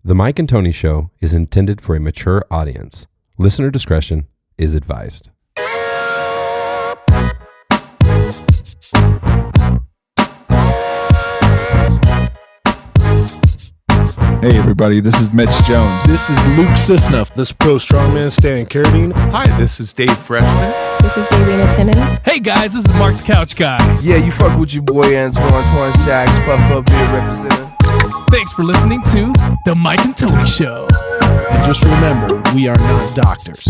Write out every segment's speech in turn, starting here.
The Mike and Tony Show is intended for a mature audience. Listener discretion is advised. Hey everybody, this is Mitch Jones. This is Luke Sisnuff. This is Pro Strongman Stan Carradine. Hi, this is Dave Freshman. This is Gabriel. Hey guys, this is Mark the Couch Guy. Yeah, you fuck with your boy Antoine Shacks, Puff Up here representing. Thanks for listening to The Mike and Tony Show. And just remember, we are not doctors.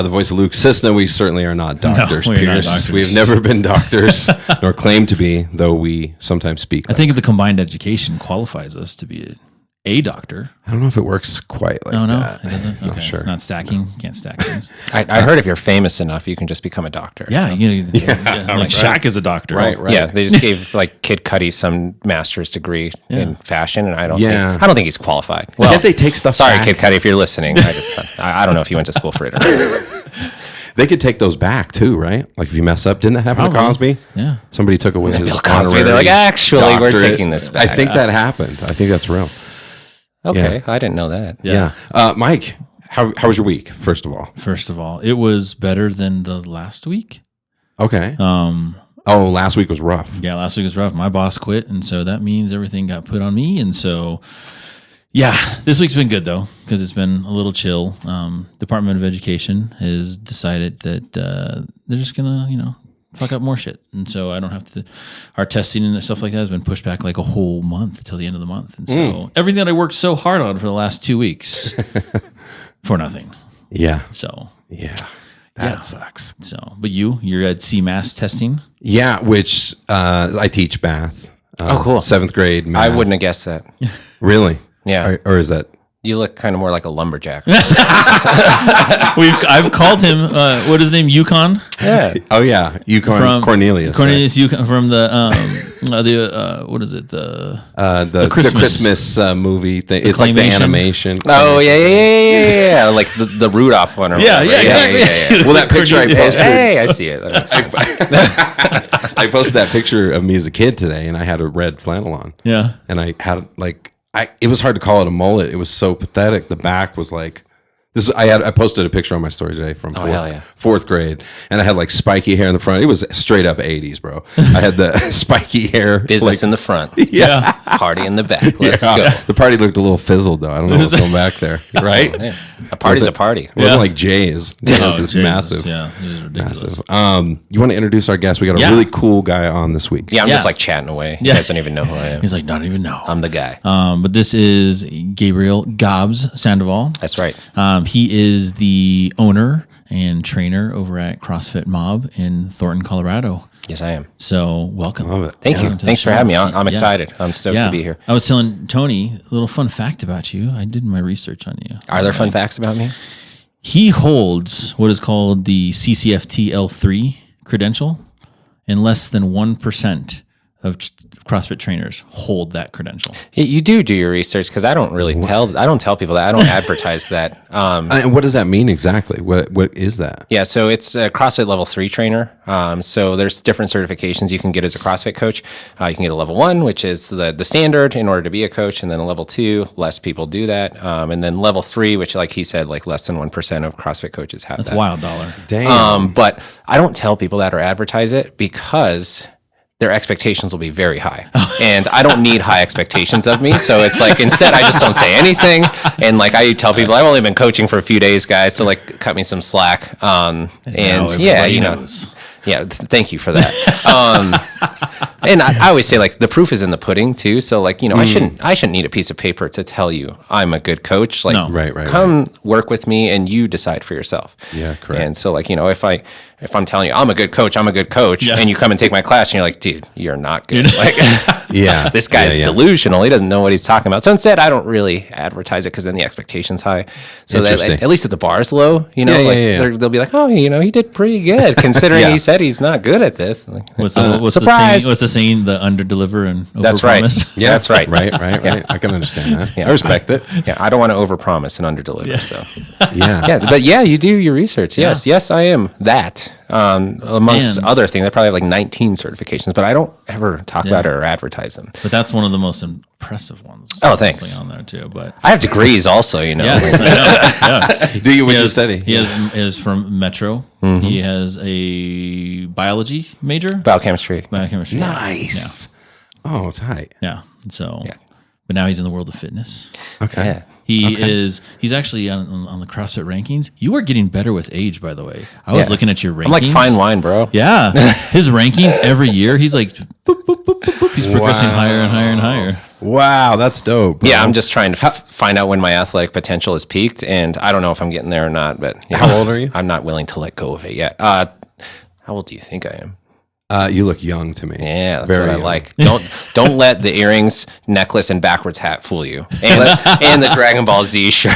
The voice of Luke Sisna. We certainly are not doctors, No, we are not Pierce. doctors. We've never been doctors, nor claim to be, though we sometimes speak. I think the combined education qualifies us to be a doctor. I don't know if it works quite like that. It doesn't? Not Okay. sure. Not stacking. You can't stack things. I heard if you're famous enough, you can just become a doctor. Yeah, so. like Shaq is a doctor. Right. Yeah, they just gave like Kid Cudi some master's degree in fashion, and I don't think he's qualified. Well, Can't they take stuff sorry, back? Kid Cudi, if you're listening, I don't know if you went to school for it or not. They could take those back too, right? Like if you mess up, didn't that happen Probably. to Cosby? Yeah. Somebody took away his Bill Cosby, they're honorary like, actually, we're doctorate. taking this back. I think that happened. I think that's real. Okay, I didn't know that. Yeah. Mike, how was your week, first of all? First of all, it was better than the last week. Okay. Oh, last week was rough. Yeah, last week was rough. My boss quit, and so that means everything got put on me. And so, yeah, this week's been good, though, because it's been a little chill. Department of Education has decided that they're just going to, fuck up more shit. And so I don't have to, our testing and stuff like that has been pushed back like a whole month till the end of the month. And so everything that I worked so hard on for the last 2 weeks for nothing. Yeah. So, That sucks. so, but you're at CMAS testing. Yeah, which I teach math. Oh, cool. 7th grade math. I wouldn't have guessed that. Really? Yeah. Or is that? You look kind of more like a lumberjack. I've called him, what is his name? Yukon? Yeah. Oh, yeah. Yukon Cornelius. Cornelius Yukon from the what is it? The Christmas. movie thing. It's like the claymation? animation. Oh, yeah. Like the Rudolph one. Or Yeah, whatever. yeah. Well, that picture I posted. Hey, I see it. That makes sense. I posted that picture of me as a kid today, and I had a red flannel on. Yeah. And I had it was hard to call it a mullet. It was so pathetic. The back was like this. I posted a picture on my story today from fourth grade, and I had like spiky hair in the front. It was straight up 80s, bro. I had the spiky hair, Business in the front. Yeah. Party in the back. Let's go. The party looked a little fizzled though. I don't know what's going back there, right? Oh, yeah. A party's a party. It wasn't like Jay's. It was this Jesus. massive. Yeah, it is ridiculous. Massive. You want to introduce our guest? We got a really cool guy on this week. Yeah, I'm just like chatting away. You guys don't even know who I am. He's like, not even know. I'm the guy. But this is Gabriel Gabs Sandoval. That's right. He is the owner and trainer over at CrossFit Mob in Thornton, Colorado. Yes, I am. So welcome. Love it. Thank you. Thanks for having me. I'm excited. I'm stoked Yeah. to be here. I was telling Tony a little fun fact about you. I did my research on you. Are there fun facts about me? He holds what is called the CCFT L3 credential, and less than 1% of CrossFit trainers hold that credential. You do your research because I don't really tell. I don't tell people that. I don't advertise that. And what does that mean exactly? What is that? Yeah, so it's a CrossFit Level 3 trainer. So there's different certifications you can get as a CrossFit coach. You can get a Level 1, which is the standard in order to be a coach, and then a Level 2, less people do that. And then Level 3, which like he said, like less than 1% of CrossFit coaches have That's that. wild dollar. Damn. But I don't tell people that or advertise it because their expectations will be very high. And I don't need high expectations of me. So it's like, instead, I just don't say anything. And like, I tell people, I've only been coaching for a few days, guys. So like, cut me some slack. And yeah, knows. Yeah, thank you for that. And I always say, like, the proof is in the pudding too. So like, I shouldn't need a piece of paper to tell you I'm a good coach. Like, No. Right. come work with me and you decide for yourself. Yeah, correct. And so like, if I'm telling you I'm a good coach, Yeah. and you come and take my class and you're like, dude, you're not good. Like, Yeah. this guy's delusional. He doesn't know what he's talking about. So instead, I don't really advertise it because then the expectation's high. So that at least if the bar's low, they'll be like, oh, he did pretty good considering he said he's not good at this. Like, What's the surprise. saying? What's the saying? The under deliver and over That's right. promise. Yeah, that's right. Right. I can understand that. I respect it. Yeah, I don't want to overpromise and underdeliver. Yeah. So Yeah. yeah, but yeah, you do your research. Yes, I am that. certified, amongst other things. I probably have like 19 certifications, but I don't ever talk about it or advertise them. But that's one of the most impressive ones. Oh, thanks. On there too, but I have degrees also, you know. Yes, I know. Yes. Do you? What you study? He is from Metro. He has a biology major. Biochemistry. Nice. Yeah. Oh, tight. Yeah. So, but now he's in the world of fitness. Okay. Yeah. He's actually on the CrossFit rankings. You are getting better with age, by the way. I was looking at your rankings. I'm like fine wine, bro. Yeah. His rankings every year, he's like, boop, boop, boop, boop, boop. He's progressing higher and higher and higher. Wow, that's dope, bro. Yeah, I'm just trying to find out when my athletic potential is peaked, and I don't know if I'm getting there or not, but How old are you? I'm not willing to let go of it yet. How old do you think I am? You look young to me. Yeah, that's Very what I young. like. Don't let the earrings, necklace, and backwards hat fool you, and the Dragon Ball Z shirt.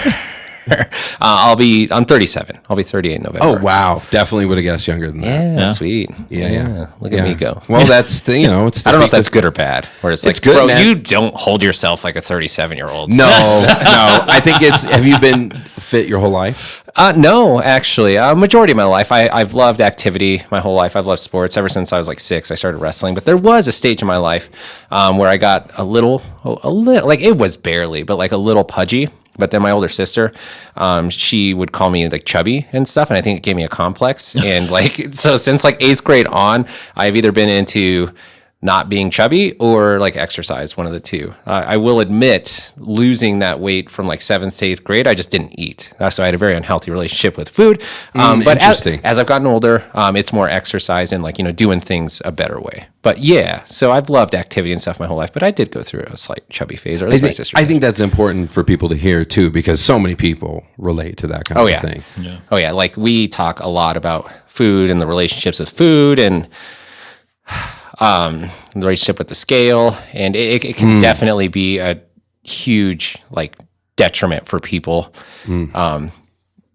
I'm 37. I'll be 38 in November. Oh wow, definitely would have guessed younger than that. Yeah, sweet. Yeah. Look at me go. Well, that's the it's. I don't know if that's good or bad. Where it's like, good, bro, man. you don't hold yourself like a 37-year-old. No. I think it's. Have you been fit your whole life? No, actually, majority of my life, I've loved activity my whole life. I've loved sports ever since I was like 6. I started wrestling, but there was a stage in my life where I got a little, like it was barely, but like a little pudgy. But then my older sister, she would call me like chubby and stuff, and I think it gave me a complex. And like so, since like 8th grade on, I've either been into not being chubby or like exercise, one of the two. I will admit, losing that weight from like 7th to 8th grade, I just didn't eat. So I had a very unhealthy relationship with food. But as I've gotten older, it's more exercise and like, doing things a better way. But yeah, so I've loved activity and stuff my whole life, but I did go through a slight chubby phase, or at least my sister. I think that's important for people to hear too, because so many people relate to that kind of thing. Yeah. Oh yeah, like we talk a lot about food and the relationships with food and the relationship with the scale, and it can definitely be a huge like detriment for people,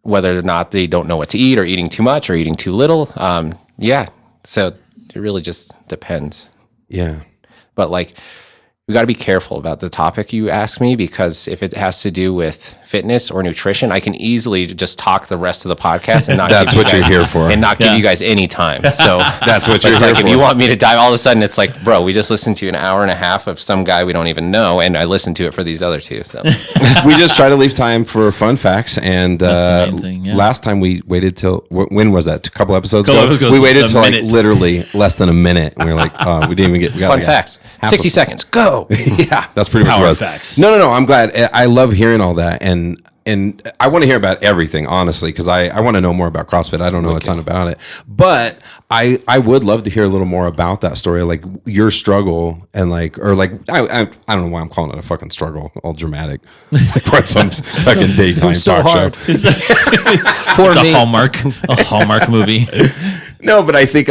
whether or not they don't know what to eat or eating too much or eating too little. So it really just depends. Yeah. But like, we got to be careful about the topic you ask me, because if it has to do with fitness or nutrition, I can easily just talk the rest of the podcast and not That's give you what you're guys- here for. and not give you guys any time. So That's what but you're it's here like for. if you want me to dive, all of a sudden it's like, bro, we just listened to an hour and a half of some guy we don't even know, and I listened to it for these other two. So We just try to leave time for fun facts, and That's the main thing, yeah. last time we waited till when was that? A couple episodes Couple ago. episodes We waited a till like minute. literally less than a minute, and we were like, oh, we didn't even get we got fun like facts, half 60 a- seconds, go. Yeah, that's pretty much Power what it was. facts. No. I'm glad. I love hearing all that, and I want to hear about everything, honestly, because I want to know more about CrossFit. I don't know a ton about it, but I would love to hear a little more about that story, like your struggle, and like, or like, I don't know why I'm calling it a fucking struggle, all dramatic, like we're at some fucking daytime talk show. It's a Hallmark movie. No, but I think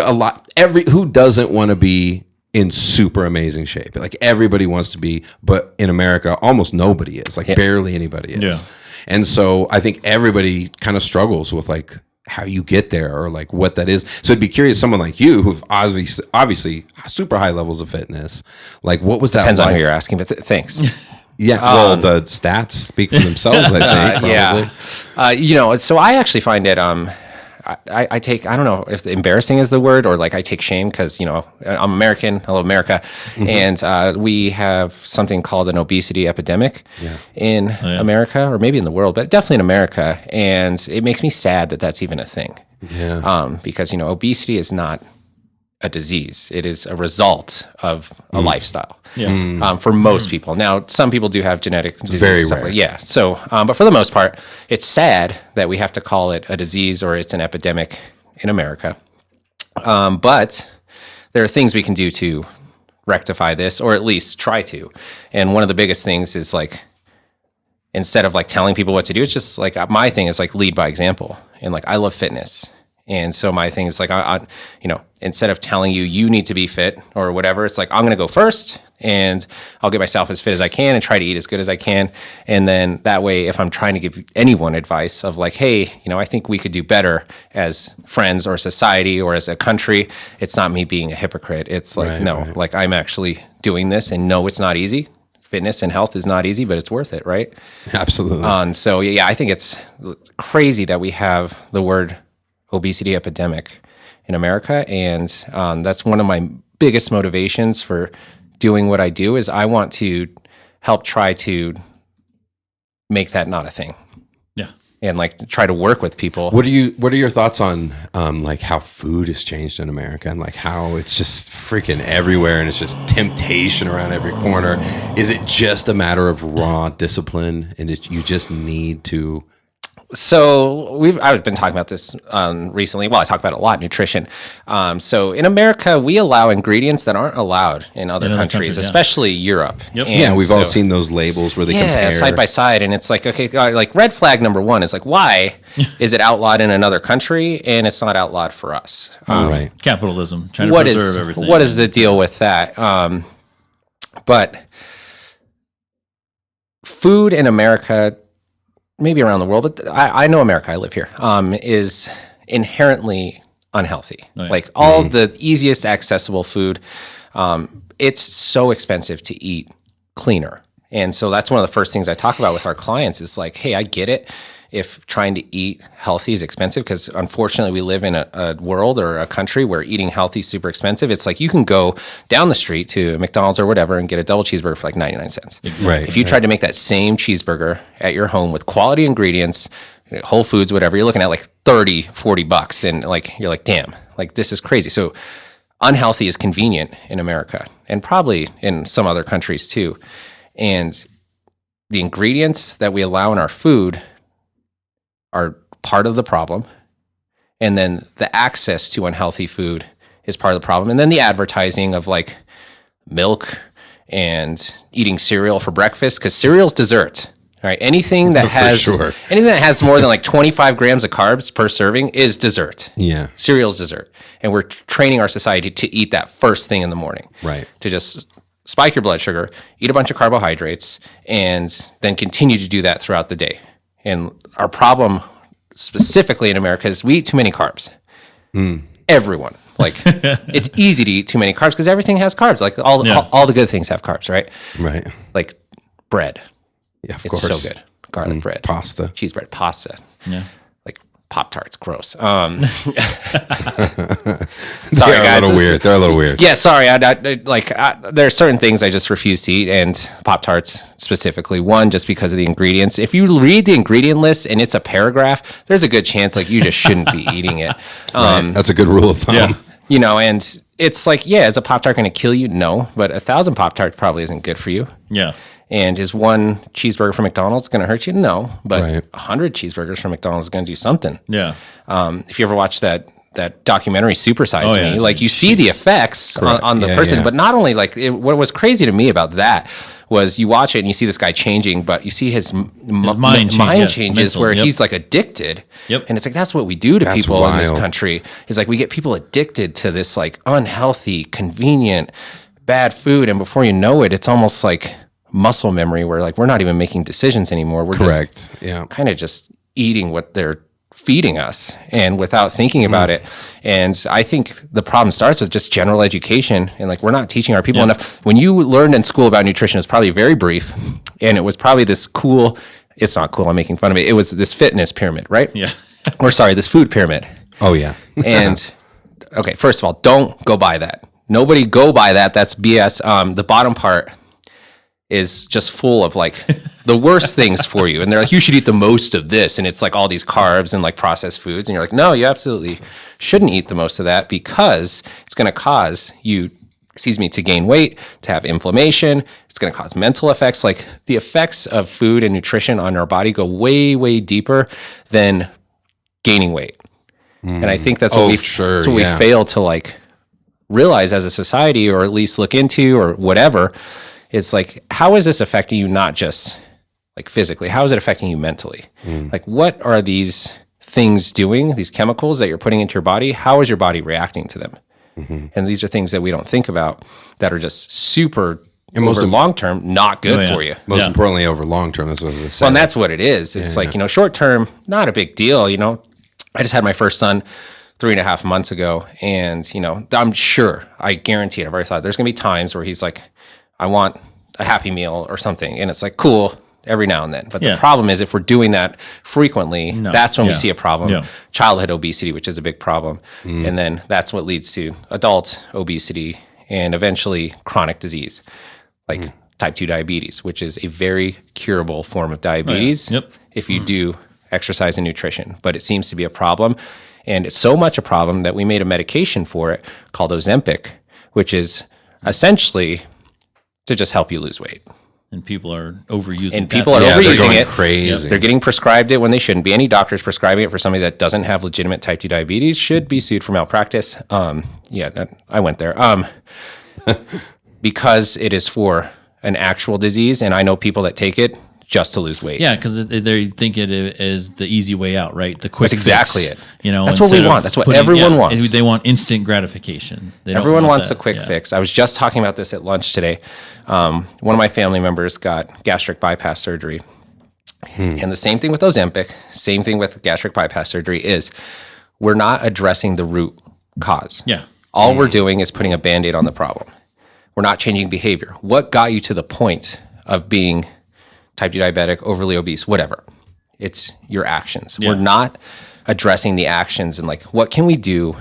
who doesn't want to be in super amazing shape? Like everybody wants to be, but in America, almost nobody is. Like barely anybody is. Yeah. And so I think everybody kind of struggles with like how you get there or like what that is. So I'd be curious, someone like you who've obviously super high levels of fitness. Like what was that? Depends like? on who you're asking, but thanks. Yeah. Well, the stats speak for themselves, I think. Probably. So I actually find it, I take, I don't know if embarrassing is the word, or like I take shame because, I'm American, I love America. And we have something called an obesity epidemic in America, or maybe in the world, but definitely in America. And it makes me sad that that's even a thing. Yeah. Because, obesity is not a disease. It is a result of a lifestyle. Yeah. For most people. Now, some people do have genetic disease. very Stuff rare. like, yeah. So, but for the most part, it's sad that we have to call it a disease or it's an epidemic in America. But there are things we can do to rectify this, or at least try to. And one of the biggest things is like, instead of like telling people what to do, it's just like my thing is like lead by example. And like I love fitness. And so my thing is like, instead of telling you need to be fit or whatever, it's like, I'm going to go first and I'll get myself as fit as I can and try to eat as good as I can. And then that way, if I'm trying to give anyone advice of like, hey, I think we could do better as friends or society or as a country, it's not me being a hypocrite. It's like, like I'm actually doing this, and no, it's not easy. Fitness and health is not easy, but it's worth it, right? Absolutely. And so, I think it's crazy that we have the word obesity epidemic. in America. And that's one of my biggest motivations for doing what I do is I want to help try to make that not a thing. Yeah. And like try to work with people. What are your thoughts on like how food has changed in America and like how it's just freaking everywhere and it's just temptation around every corner? Is it just a matter of raw discipline and you just need to? So I've been talking about this recently. Well, I talk about it a lot, nutrition. So in America, we allow ingredients that aren't allowed in other countries, especially Europe. Yep. And We've all seen those labels where they compare side by side, and it's like, okay, like red flag number one is like, why is it outlawed in another country and it's not outlawed for us? right. Capitalism, trying to preserve everything. What is the deal with that? But food in America, maybe around the world, but I know America, I live here, is inherently unhealthy. Oh, yeah. Like all the easiest accessible food, it's so expensive to eat cleaner. And so that's one of the first things I talk about with our clients is like, hey, I get it if trying to eat healthy is expensive, because unfortunately we live in a world or a country where eating healthy is super expensive. It's like you can go down the street to McDonald's or whatever and get a double cheeseburger for like 99 cents. Right. If you tried to make that same cheeseburger at your home with quality ingredients, Whole Foods, whatever, you're looking at like $30-$40 and like you're like, damn, like this is crazy. So unhealthy is convenient in America and probably in some other countries too. And the ingredients that we allow in our food are part of the problem. And then the access to unhealthy food is part of the problem. And then the advertising of like milk and eating cereal for breakfast, because cereal's dessert. Right? Anything that has more than like 25 grams of carbs per serving is dessert. Yeah. Cereal's dessert. And we're training our society to eat that first thing in the morning. Right. To just spike your blood sugar, eat a bunch of carbohydrates, and then continue to do that throughout the day. And our problem specifically in America is we eat too many carbs. Everyone. Like it's easy to eat too many carbs because everything has carbs. Like all the good things have carbs, right? Right. Like bread. Yeah, of It's course. so good. Garlic bread. Pasta. Cheese bread. Pasta. Yeah. Like Pop-Tarts. Gross. They're Sorry, a guys. little weird. They're a little weird. Yeah, sorry. There are certain things I just refuse to eat, and Pop-Tarts specifically. One, just because of the ingredients. If you read the ingredient list and it's a paragraph, there's a good chance like you just shouldn't be eating it. Right. That's a good rule of thumb. Yeah. You know, and it's like, yeah, is a Pop-Tart going to kill you? No, but 1,000 Pop-Tarts probably isn't good for you. Yeah. And is one cheeseburger from McDonald's going to hurt you? No, but Right. 100 cheeseburgers from McDonald's is going to do something. Yeah. If you ever watch that documentary Super Size Me, yeah. like you see the effects on the person, but not only like what was crazy to me about that was you watch it and you see this guy changing, but you see his mind changes mental, where he's like addicted. Yep. And it's like, that's what we do to That's people in this wild. country is like we get people addicted to this like unhealthy, convenient, bad food. And before you know it, it's almost like muscle memory where like we're not even making decisions anymore. We're Correct. Yeah. kind of just eating what they're feeding us and without thinking about it. And I think the problem starts with just general education. And like, we're not teaching our people enough. When you learned in school about nutrition, it was probably very brief. And it was probably this cool, it's not cool, I'm making fun of it. It was this fitness pyramid, right? Yeah. Or sorry, this food pyramid. Oh, yeah. And okay, first of all, don't go by that. Nobody go by that. That's BS. The bottom part is just full of like the worst things for you. And they're like, you should eat the most of this. And it's like all these carbs and like processed foods. And you're like, no, you absolutely shouldn't eat the most of that because it's going to cause you, to gain weight, to have inflammation. It's going to cause mental effects. Like the effects of food and nutrition on our body go way, way deeper than gaining weight. And I think that's what we fail to like realize as a society, or at least look into, or whatever. It's like, how is this affecting you? Not just like physically, how is it affecting you mentally? Like, what are these things doing, these chemicals that you're putting into your body? How is your body reacting to them? And these are things that we don't think about that are just super, and over long term, not good for you. Most importantly, over long term, that's what I was saying. Well, and that's what it is. It's like, short term, not a big deal. I just had my first son 3.5 months ago, and I'm sure, I guarantee it, I've already thought there's gonna be times where he's like, I want a Happy Meal or something, and it's like, cool, every now and then. But the problem is if we're doing that frequently, that's when we see a problem. Yeah. Childhood obesity, which is a big problem. And then that's what leads to adult obesity and eventually chronic disease, like type 2 diabetes, which is a very curable form of diabetes if you do exercise and nutrition. But it seems to be a problem. And it's so much a problem that we made a medication for it called Ozempic, which is essentially to just help you lose weight. And people are overusing it. And people are overusing it. Crazy. They're getting prescribed it when they shouldn't be. Any doctors prescribing it for somebody that doesn't have legitimate type 2 diabetes should be sued for malpractice. I went there. Because it is for an actual disease, and I know people that take it just to lose weight. Yeah, because they think it is the easy way out, right? The quick That's exactly fix, it. That's what we want. That's what everyone wants. They want instant gratification. Everyone wants the quick fix. I was just talking about this at lunch today. One of my family members got gastric bypass surgery. And the same thing with Ozempic, same thing with gastric bypass surgery is we're not addressing the root cause. Yeah. All we're doing is putting a Band-Aid on the problem. We're not changing behavior. What got you to the point of being type 2 diabetic, overly obese, whatever? It's your actions. We're not addressing the actions and like, what can we do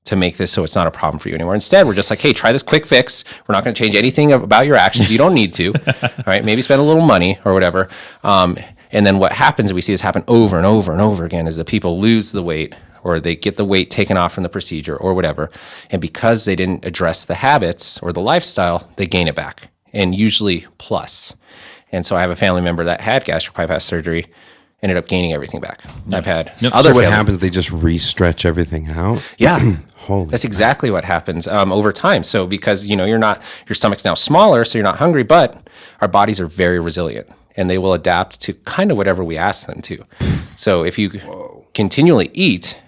to make this so it's not a problem for you anymore? Instead, we're just like, hey, try this quick fix. We're not going to change anything about your actions. You don't need to. All right, maybe spend a little money or whatever. And then what happens, we see this happen over and over and over again, is that people lose the weight or they get the weight taken off from the procedure or whatever. And because they didn't address the habits or the lifestyle, they gain it back, and usually plus. And so I have a family member that had gastric bypass surgery, ended up gaining everything back. I've had other. So what happens? They just re-stretch everything out. Yeah, Holy that's exactly what happens over time. So because your stomach's now smaller, so you're not hungry, but our bodies are very resilient and they will adapt to kind of whatever we ask them to. So if you continually eat,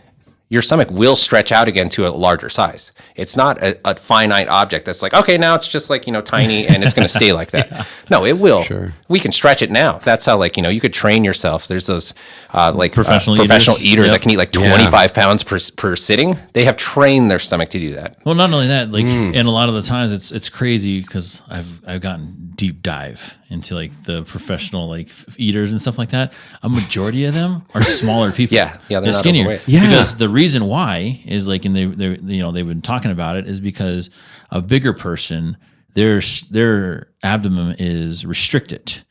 your stomach will stretch out again to a larger size. It's not a finite object that's like, okay, now it's just like, tiny and it's going to stay like that. No, it will. Sure. We can stretch it now. That's how you could train yourself. There's those professional eaters that can eat like 25 pounds per sitting. They have trained their stomach to do that. Well, not only that, and a lot of the times it's crazy because I've gotten deep dive into like the professional eaters and stuff like that. A majority of them are smaller people. Yeah, they're not skinnier. overweight. Yeah. Because the reason why is and they've been talking about it is because a bigger person, their abdomen is restricted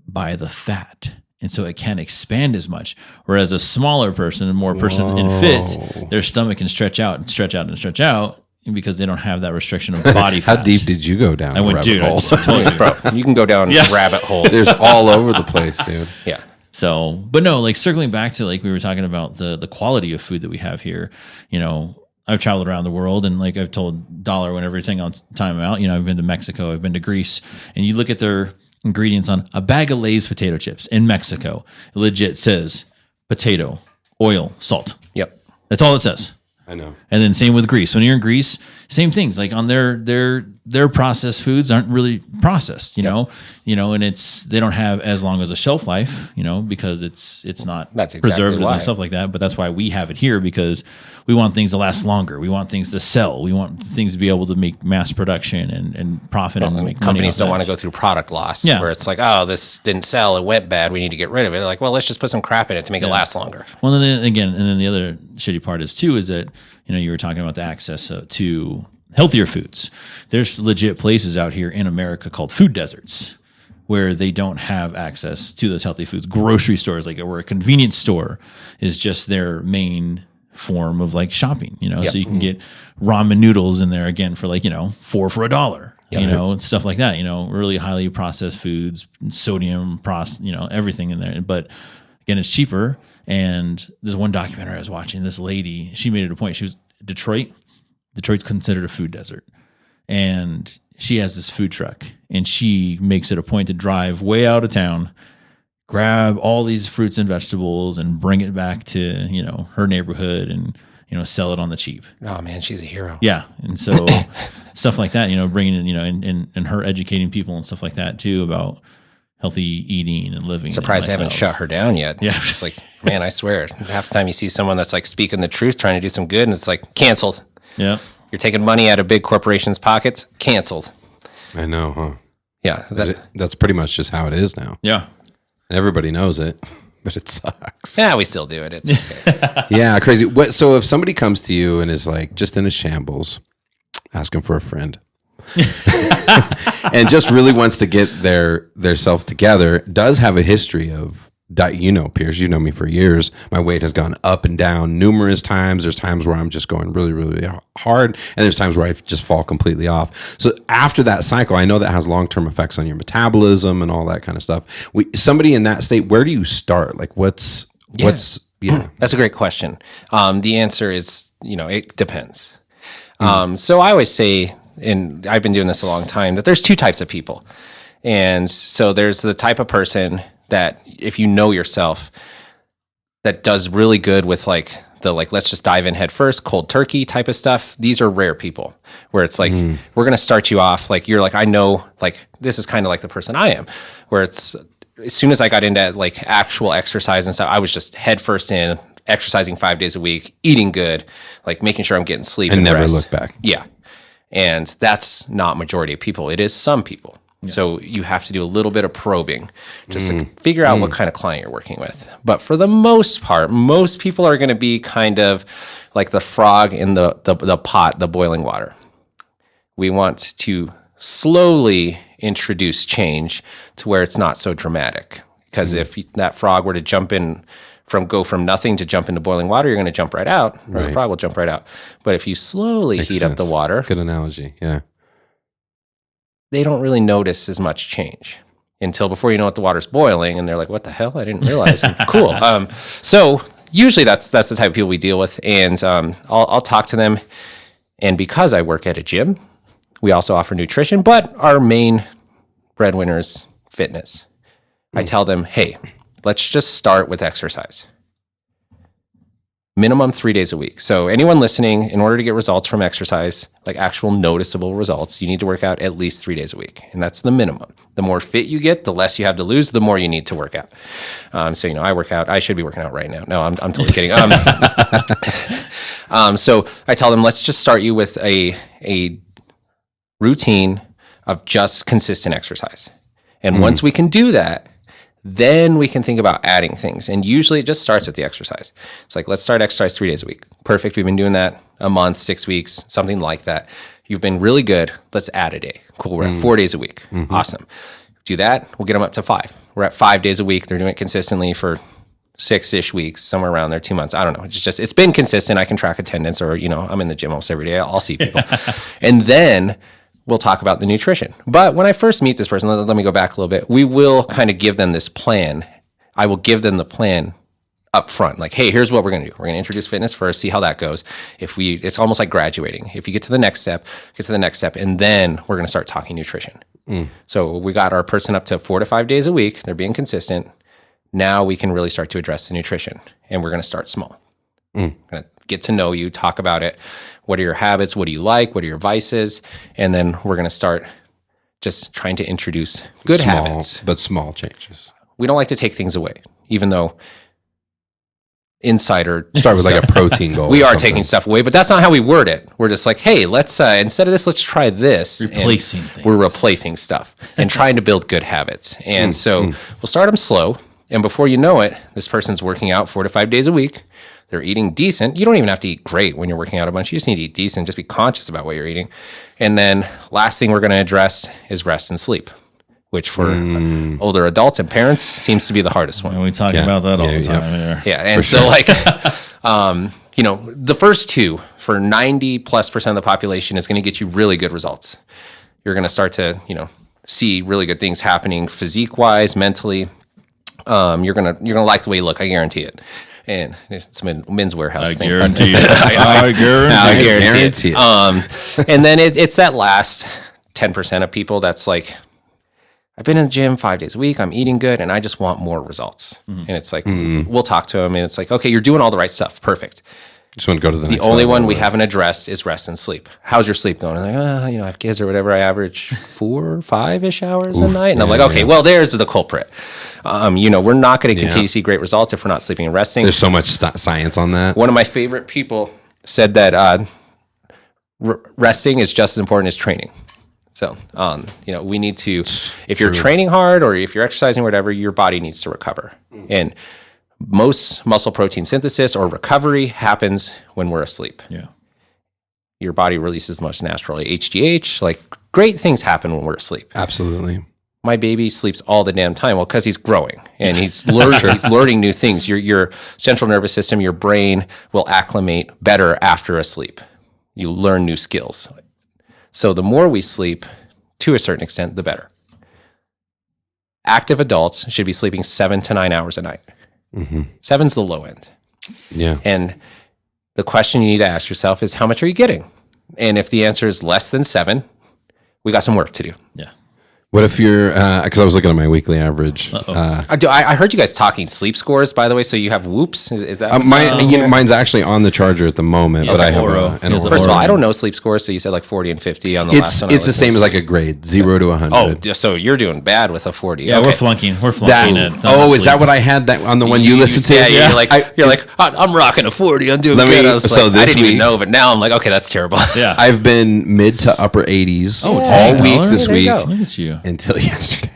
by the fat. And so it can't expand as much. Whereas a smaller person, in fit, their stomach can stretch out and stretch out and stretch out because they don't have that restriction of body fat. How deep did you go down? I went, dude, I told you. Bro, you can go down rabbit holes. There's all over the place, dude. Yeah. So, but no, circling back to we were talking about the quality of food that we have here, I've traveled around the world and I've told Dollar whenever everything on time out, I've been to Mexico, I've been to Greece, and you look at their ingredients on a bag of Lay's potato chips in Mexico, it legit says potato, oil, salt. Yep. That's all it says. I know. And then same with Greece. When you're in Greece, same things. Like on their processed foods aren't really processed, and they don't have as long as a shelf life, because it's not preservatives and stuff like that. But that's why we have it here, because we want things to last longer. We want things to sell. We want things to be able to make mass production and profit and make companies don't want to go through product loss where it's like, oh, this didn't sell, it went bad, we need to get rid of it. They're like, well, let's just put some crap in it to make it last longer. Well, and then the other shitty part is that you were talking about the access to healthier foods. There's legit places out here in America called food deserts where they don't have access to those healthy foods. Grocery stores, where a convenience store is just their main form of shopping, so you can get ramen noodles in there again for $4 for $1, and stuff like that, really highly processed foods, sodium, everything in there. But again, it's cheaper. And there's one documentary I was watching, this lady, she made it a point. She was Detroit's considered a food desert. And she has this food truck and she makes it a point to drive way out of town, grab all these fruits and vegetables and bring it back to, her neighborhood and, sell it on the cheap. Oh man, she's a hero. Yeah. And so stuff like that, bringing in, and her educating people and stuff like that too about healthy eating and living. Surprised I haven't shut her down yet. Yeah. It's like, man, I swear, half the time you see someone that's speaking the truth, trying to do some good, and it's canceled. Yeah. You're taking money out of big corporations' pockets, canceled. I know, huh? Yeah. That's pretty much just how it is now. Yeah. And everybody knows it, but it sucks. Yeah, we still do it. It's okay. Yeah, crazy. So if somebody comes to you and is like just in a shambles, ask them for a friend. And just really wants to get their self together, does have a history of Piers, you know me for years. My weight has gone up and down numerous times. There's times where I'm just going really, really hard, and there's times where I just fall completely off. So after that cycle, I know that has long-term effects on your metabolism and all that kind of stuff. Somebody in that state, where do you start? Like what's That's a great question. The answer is, it depends. So I always say, and I've been doing this a long time, that there's two types of people. And so there's the type of person that, if you know yourself, that does really good with let's just dive in head first, cold turkey type of stuff. These are rare people where it's like, we're going to start you off. Like, you're like, I know, like, this is kind of like the person I am, where it's, as soon as I got into like actual exercise and stuff, I was just head first in, exercising 5 days a week, eating good, like making sure I'm getting sleep and never rest. Look back. Yeah. And that's not majority of people. It is some people. Yeah. So you have to do a little bit of probing just to figure out what kind of client you're working with. But for the most part, most people are going to be kind of like the frog in the pot, the boiling water. We want to slowly introduce change to where it's not so dramatic. Because if that frog were to go from nothing to jump into boiling water, you're going to jump right out, or the frog will jump right out. But if you slowly heat up the water, good analogy, yeah, they don't really notice as much change until before you know it, the water's boiling, and they're like, "What the hell? I didn't realize." Cool. So usually that's the type of people we deal with, and I'll talk to them. And because I work at a gym, we also offer nutrition, but our main breadwinner is fitness. I tell them, hey, let's just start with exercise. Minimum 3 days a week. So anyone listening, in order to get results from exercise, like actual noticeable results, you need to work out at least 3 days a week. And that's the minimum. The more fit you get, the less you have to lose, the more you need to work out. So, I work out. I should be working out right now. No, I'm totally kidding. So I tell them, let's just start you with a routine of just consistent exercise. And once we can do that, then we can think about adding things. And usually it just starts with the exercise. It's like, let's start exercise 3 days a week. Perfect. We've been doing that a month, 6 weeks, something like that. You've been really good. Let's add a day. Cool. We're at 4 days a week. Awesome. Do that. We'll get them up to 5. We're at 5 days a week. They're doing it consistently for 6-ish weeks, somewhere around there, 2 months. I don't know. It's been consistent. I can track attendance, or, I'm in the gym almost every day. I'll see people. And then we'll talk about the nutrition. But when I first meet this person, let me go back a little bit. We will kind of give them this plan. I will give them the plan up front. Like, hey, here's what we're going to do. We're going to introduce fitness first, see how that goes. It's almost like graduating. If you get to the next step, and then we're going to start talking nutrition. So we got our person up to 4 to 5 days a week. They're being consistent. Now we can really start to address the nutrition, and we're going to start small. Going to get to know you, talk about it. What are your habits? What do you like? What are your vices? And then we're going to start just trying to introduce good habits. But small changes. We don't like to take things away, even though insider start with like a protein goal. We are taking stuff away, but that's not how we word it. We're just like, hey, let's instead of this, let's try this. Replacing things. We're replacing stuff and trying to build good habits. And so we'll start them slow. And before you know it, this person's working out 4 to 5 days a week. They're eating decent. You don't even have to eat great when you're working out a bunch. You just need to eat decent. Just be conscious about what you're eating. And then last thing we're going to address is rest and sleep, which for older adults and parents seems to be the hardest one. And we talk about that all the time. Yeah. And so the first two for 90+% of the population is going to get you really good results. You're going to start to, see really good things happening physique wise, mentally. You're going to like the way you look. I guarantee it. And it's a men's warehouse thing. Guarantee it. I guarantee it. And then it's that last 10% of people that's like, I've been in the gym 5 days a week. I'm eating good, and I just want more results. And it's like, we'll talk to them, and it's like, okay, you're doing all the right stuff. Perfect. Just want to go to the next The only level. one we haven't addressed is rest and sleep. How's your sleep going? I'm like, I have kids or whatever. I average 4 or 5-ish hours a night. And I'm like, okay, well, there's the culprit. We're not going to continue to see great results if we're not sleeping and resting. There's so much science on that. One of my favorite people said that resting is just as important as training. So, we need to, if you're training hard or if you're exercising or whatever, your body needs to recover. And most muscle protein synthesis or recovery happens when we're asleep. Yeah. Your body releases most naturally HGH. Like, great things happen when we're asleep. Absolutely. My baby sleeps all the damn time. Well, because he's growing and he's learning new things. Your central nervous system, your brain will acclimate better after a sleep. You learn new skills. So the more we sleep, to a certain extent, the better. Active adults should be sleeping 7 to 9 hours a night. 7's the low end. Yeah. And the question you need to ask yourself is, how much are you getting? And if the answer is less than 7, we got some work to do. Yeah. What if you're, because I was looking at my weekly average. I heard you guys talking sleep scores, by the way. So you have Whoops. Is that mine's actually on the charger at the moment, but I have an Ouro. First of all, I don't know sleep scores. So you said like 40 and 50 on the last one. It's the same as like a grade, 0 to 100. Oh, so you're doing bad with a 40. Yeah, we're flunking. We're flunking it. Is that what I had that on the one you listened to? Yeah, you're like, I'm rocking a 40. I'm doing good. I didn't even know, but now I'm like, okay, that's terrible. Yeah. I've been mid to upper 80s all week this week. Look at you. Until yesterday.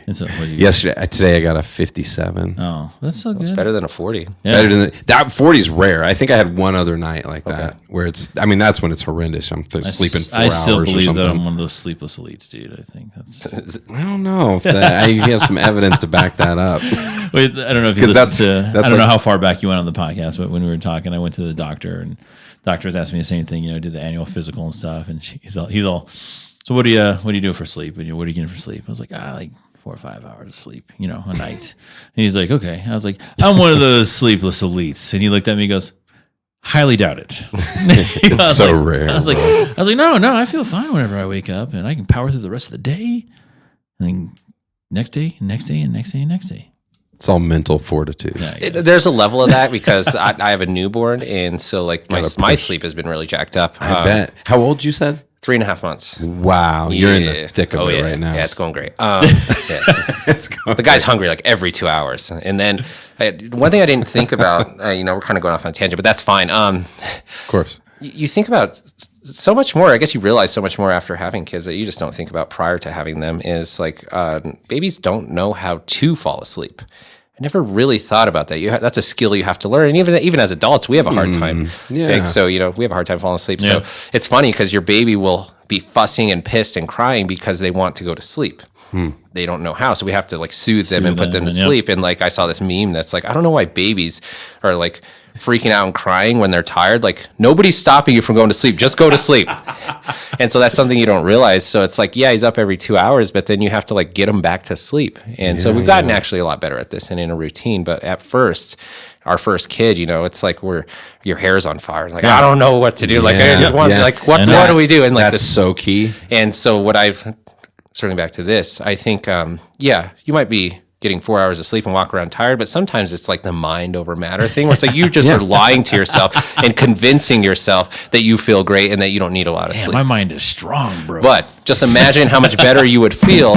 Yesterday, today I got a 57. Oh, that's so good. It's better than a 40. Yeah. Better than that. 40 is rare. I think I had one other night like that where that's when it's horrendous. I'm sleeping 4 hours. I still believe or that I'm something. one of those sleepless elites, dude. I think that's. I don't know if you have some evidence to back that up. Wait, I don't know if you listened to. I don't know how far back you went on the podcast, but when we were talking, I went to the doctor, and the doctor was asking me the same thing. Did the annual physical and stuff, and he's all. So what do you do for sleep? And what are you getting for sleep? I was like, like 4 or 5 hours of sleep, a night. And he's like, okay. I was like, I'm one of those sleepless elites. And he looked at me and goes, highly doubt it. It's so rare. I was like, no, I feel fine whenever I wake up and I can power through the rest of the day. And then next day, and next day, and next day, and next day. It's all mental fortitude. There's a level of that because I have a newborn. And so like my sleep has been really jacked up. I bet. How old you said? 3.5 months. Wow, you're in the thick of it right now. Yeah, it's going great. The guy's hungry like every 2 hours. And then one thing I didn't think about, we're kind of going off on a tangent, but that's fine. Of course. You think about so much more. I guess you realize so much more after having kids that you just don't think about prior to having them is like babies don't know how to fall asleep. I never really thought about that. That's a skill you have to learn. And even as adults, we have a hard time. Yeah. So, we have a hard time falling asleep. Yeah. So it's funny because your baby will be fussing and pissed and crying because they want to go to sleep. They don't know how. So we have to like soothe them and put them to sleep. And like I saw this meme that's like, I don't know why babies are like freaking out and crying when they're tired. Like nobody's stopping you from going to sleep. Just go to sleep. And so that's something you don't realize. So it's like, he's up every 2 hours, but then you have to like get him back to sleep. And so we've gotten actually a lot better at this and in a routine. But at first, our first kid, your hair's on fire. Like, I don't know what to do. Like, I just want to, like, what do we do? And like, that's so key. And so what I've, circling back to this, I think, you might be getting 4 hours of sleep and walk around tired, but sometimes it's like the mind over matter thing where it's like you just are lying to yourself and convincing yourself that you feel great and that you don't need a lot of sleep. My mind is strong, bro. But just imagine how much better you would feel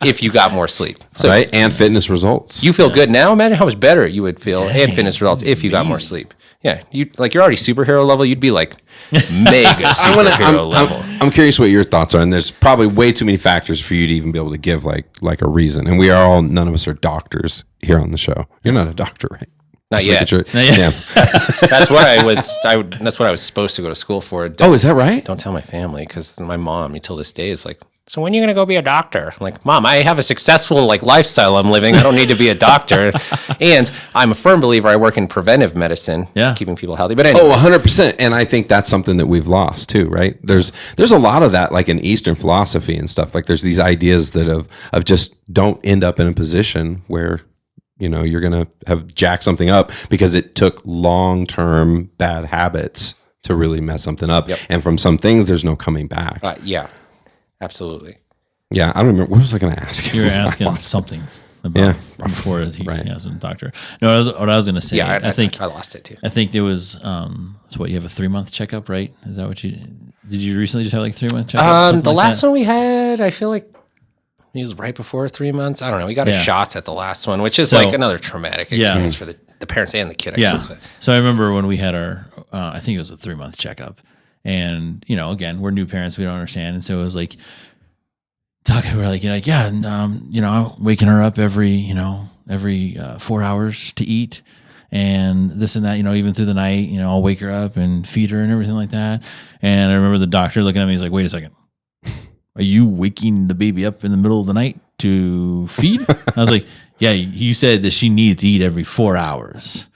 if you got more sleep. So right? And fitness results. You feel good now. Imagine how much better you would feel and fitness results if you got more sleep. Yeah, you're already superhero level. You'd be like mega superhero level. I'm curious what your thoughts are, and there's probably way too many factors for you to even be able to give like a reason. And none of us are doctors here on the show. You're not a doctor, right? Not yet. Yeah. That's what I was. That's what I was supposed to go to school for. Is that right? Don't tell my family because my mom, until this day, is like, so when are you gonna go be a doctor? I'm like, Mom, I have a successful lifestyle I'm living. I don't need to be a doctor. And I'm a firm believer. I work in preventive medicine, keeping people healthy. But anyways. 100%. And I think that's something that we've lost too, right? There's a lot of that, like in Eastern philosophy and stuff. Like there's these ideas that of just don't end up in a position where you're gonna have jacked something up because it took long-term bad habits to really mess something up. Yep. And from some things, there's no coming back. Absolutely. Yeah, I don't remember. What was I going to ask you? You were asking something about before he asked the doctor. No, what I was going to say. Yeah, I think I lost it too. I think there was. So what, you have a 3-month checkup, right? Is that what you did? You recently just have like 3-month checkup? The last one we had, I feel like it was right before 3 months. I don't know. We got a shots at the last one, which is like another traumatic experience for the parents and the kid. I guess. So I remember when we had our, I think it was a 3-month checkup. And, again, we're new parents. We don't understand. And so it was like, talking to her like, yeah, and, I'm waking her up every 4 hours to eat and this and that, even through the night, I'll wake her up and feed her and everything like that. And I remember the doctor looking at me, he's like, wait a second. Are you waking the baby up in the middle of the night to feed? I was like, yeah, you said that she needed to eat every 4 hours.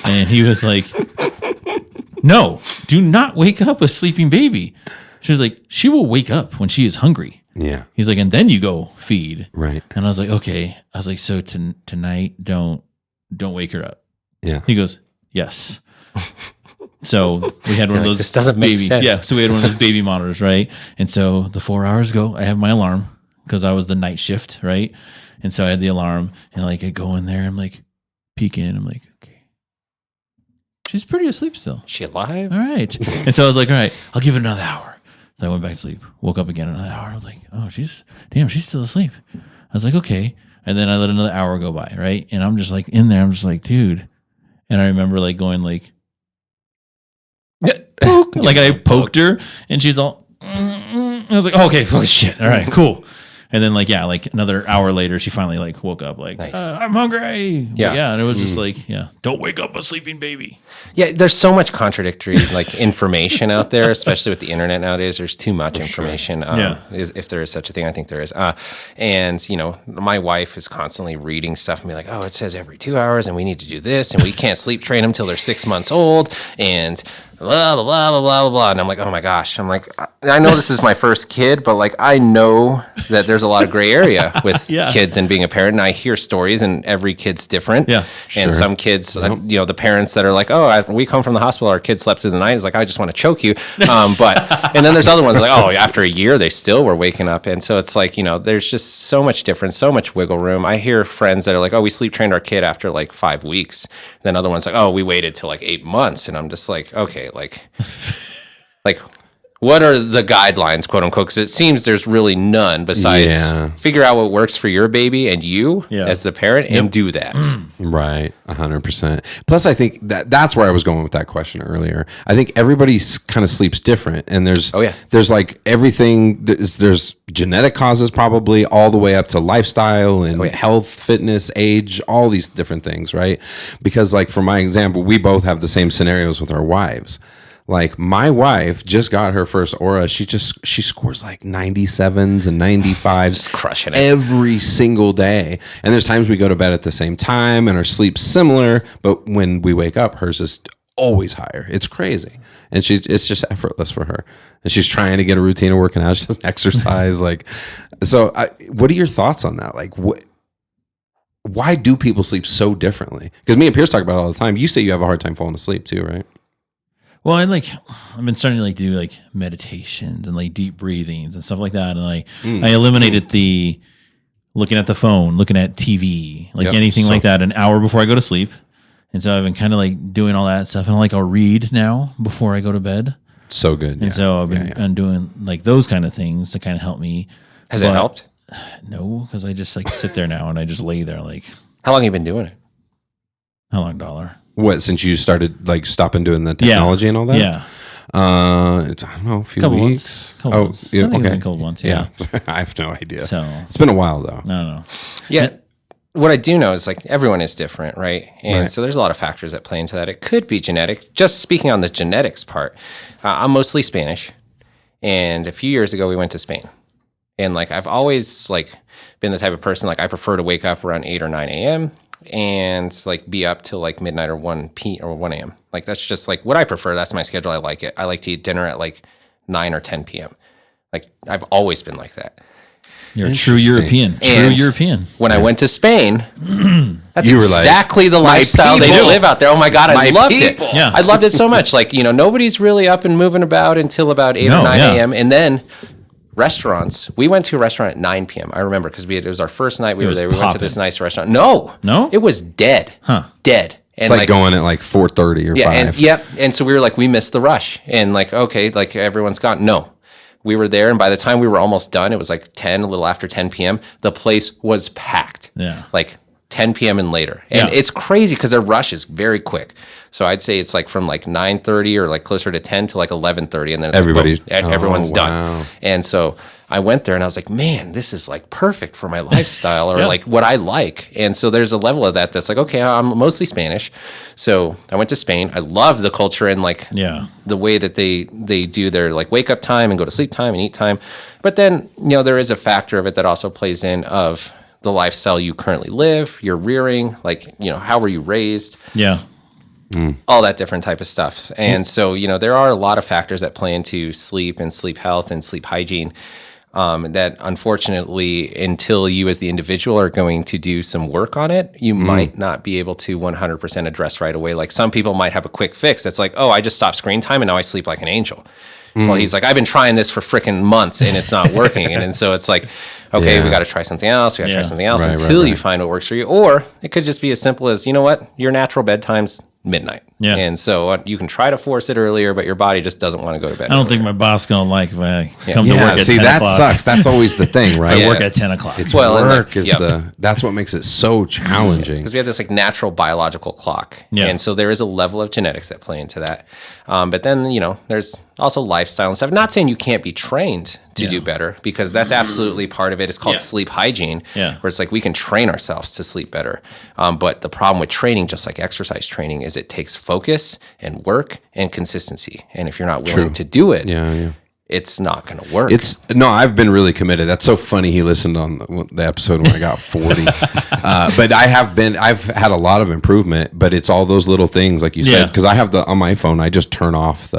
And he was like, no, do not wake up a sleeping baby. She was like, she will wake up when she is hungry. Yeah. He's like, and then you go feed. Right. And I was like, okay. I was like, so tonight, don't wake her up. Yeah. He goes, yes. So we had one of those. This doesn't make sense. Yeah. So we had one of those baby monitors, right? And so the 4 hours go, I have my alarm because I was the night shift, right? And so I had the alarm and like I go in there, I'm like peeking, I'm like, okay. She's pretty asleep still. She alive? All right. And so I was like, all right, I'll give it another hour. So I went back to sleep, woke up again another hour. I was like, oh, she's still asleep. I was like, okay. And then I let another hour go by, right? And I'm just like in there, I'm just like, dude. And I remember like going like, poke. Like I poked her and she's all, I was like, oh, okay, oh shit. All right, cool. And then like another hour later, she finally like woke up like, Nice. I'm hungry. Yeah. Yeah. And it was just like, don't wake up a sleeping baby. Yeah, there's so much contradictory like information out there, especially with the internet nowadays. There's too much information. If there is such a thing, I think there is. And my wife is constantly reading stuff and be like, oh, it says every 2 hours, and we need to do this, and we can't sleep train them till they're 6 months old, and blah blah blah blah blah blah. And I'm like, oh my gosh. I'm like, I know this is my first kid, but like I know that there's a lot of gray area with kids and being a parent. And I hear stories, and every kid's different. Yeah, and some kids, the parents that are like, oh, we come from the hospital, our kid slept through the night. It's like, I just want to choke you. But and then there's other ones like, oh, after a year they still were waking up. And so it's like, there's just so much difference, so much wiggle room. I hear friends that are like, oh, we sleep trained our kid after like 5 weeks. And then other ones like, oh, we waited till like 8 months. And I'm just like, okay, like what are the guidelines, quote unquote? Because it seems there's really none besides figure out what works for your baby and you as the parent and do that. Right, 100%. Plus, I think that's where I was going with that question earlier. I think everybody kind of sleeps different, and there's like everything. There's genetic causes probably all the way up to lifestyle and health, fitness, age, all these different things, right? Because like for my example, we both have the same scenarios with our wives. Like my wife just got her first Aura. She scores like 97s and 95s. Just crushing it. Every single day. And there's times we go to bed at the same time and our sleep's similar, but when we wake up, hers is always higher. It's crazy. And it's just effortless for her. And she's trying to get a routine of working out. She doesn't exercise. What are your thoughts on that? Like why do people sleep so differently? Because me and Pierce talk about it all the time. You say you have a hard time falling asleep too, right? Well, I've been starting to like do like meditations and like deep breathings and stuff like that. And I eliminated the looking at the phone, looking at TV, anything like that an hour before I go to sleep. And so I've been kind of like doing all that stuff. And I'll read now before I go to bed. So good. And so I've been I'm doing like those kind of things to kind of help me. Has it helped? No, because I just like sit there now and I just lay there like. How long have you been doing it? How long, dollar? What, since you started like stopping doing the technology and all that? Yeah. I don't know, a few weeks. Couple months. Yeah, I think okay. it's been a couple months. Yeah. I have no idea. So it's been a while though. No. Yeah. What I do know is like everyone is different, right? And so there's a lot of factors that play into that. It could be genetic. Just speaking on the genetics part, I'm mostly Spanish. And a few years ago, we went to Spain. And like I've always like been the type of person, like I prefer to wake up around 8 or 9 a.m. and like be up till like midnight or 1 a.m. Like that's just like what I prefer. That's my schedule. I like it. I like to eat dinner at like 9 or 10 p.m. Like I've always been like that. You're a true European. When I went to Spain, that's exactly the lifestyle they live out there. Oh my God, I loved it. Yeah. I loved it so much. Like, nobody's really up and moving about until about 8 or 9 a.m. And then restaurants. We went to a restaurant at 9 p.m. I remember because it was our first night we were there. We went to this nice restaurant. No, it was dead. Dead. And it's like going at like 4:30 or 5. And so we were like, we missed the rush. And like, okay, like everyone's gone. No. We were there, and by the time we were almost done, it was like 10, a little after 10 p.m. The place was packed. Yeah. Like 10 p.m. and later. And it's crazy because their rush is very quick. So I'd say it's like from like 9:30 or like closer to 10 to like 11:30, and then it's everyone's done. And so I went there and I was like, man, this is like perfect for my lifestyle or like what I like. And so there's a level of that that's like, okay, I'm mostly Spanish. So I went to Spain. I love the culture and like the way that they do their like wake up time and go to sleep time and eat time. But then, there is a factor of it that also plays in of the lifestyle you currently live, your rearing, like, how were you raised? Yeah. All that different type of stuff. And so, there are a lot of factors that play into sleep and sleep health and sleep hygiene that unfortunately, until you as the individual are going to do some work on it, you might not be able to 100% address right away. Like some people might have a quick fix that's like, oh, I just stopped screen time and now I sleep like an angel. Well, he's like, I've been trying this for freaking months and it's not working. and so it's like, okay, we got to try something else. We got to try something else until you find what works for you. Or it could just be as simple as, you know what, your natural bedtime's midnight. Yeah. And so you can try to force it earlier, but your body just doesn't want to go to bed. I don't think my boss going to like if I come to work at 10 see, that o'clock. sucks. That's always the thing, right? I work at 10 o'clock. It's work is that's what makes it so challenging. Because we have this like natural biological clock. Yeah. And so there is a level of genetics that play into that. But then, there's also lifestyle and stuff. Not saying you can't be trained to do better, because that's absolutely part of it. It's called sleep hygiene, where it's like we can train ourselves to sleep better. But the problem with training, just like exercise training, is it takes focus and work and consistency. And if you're not willing to do it, it's not going to work. I've been really committed. That's so funny. He listened on the episode when I got 40. But I've had a lot of improvement, but it's all those little things, like you said, because I have on my phone, I just turn off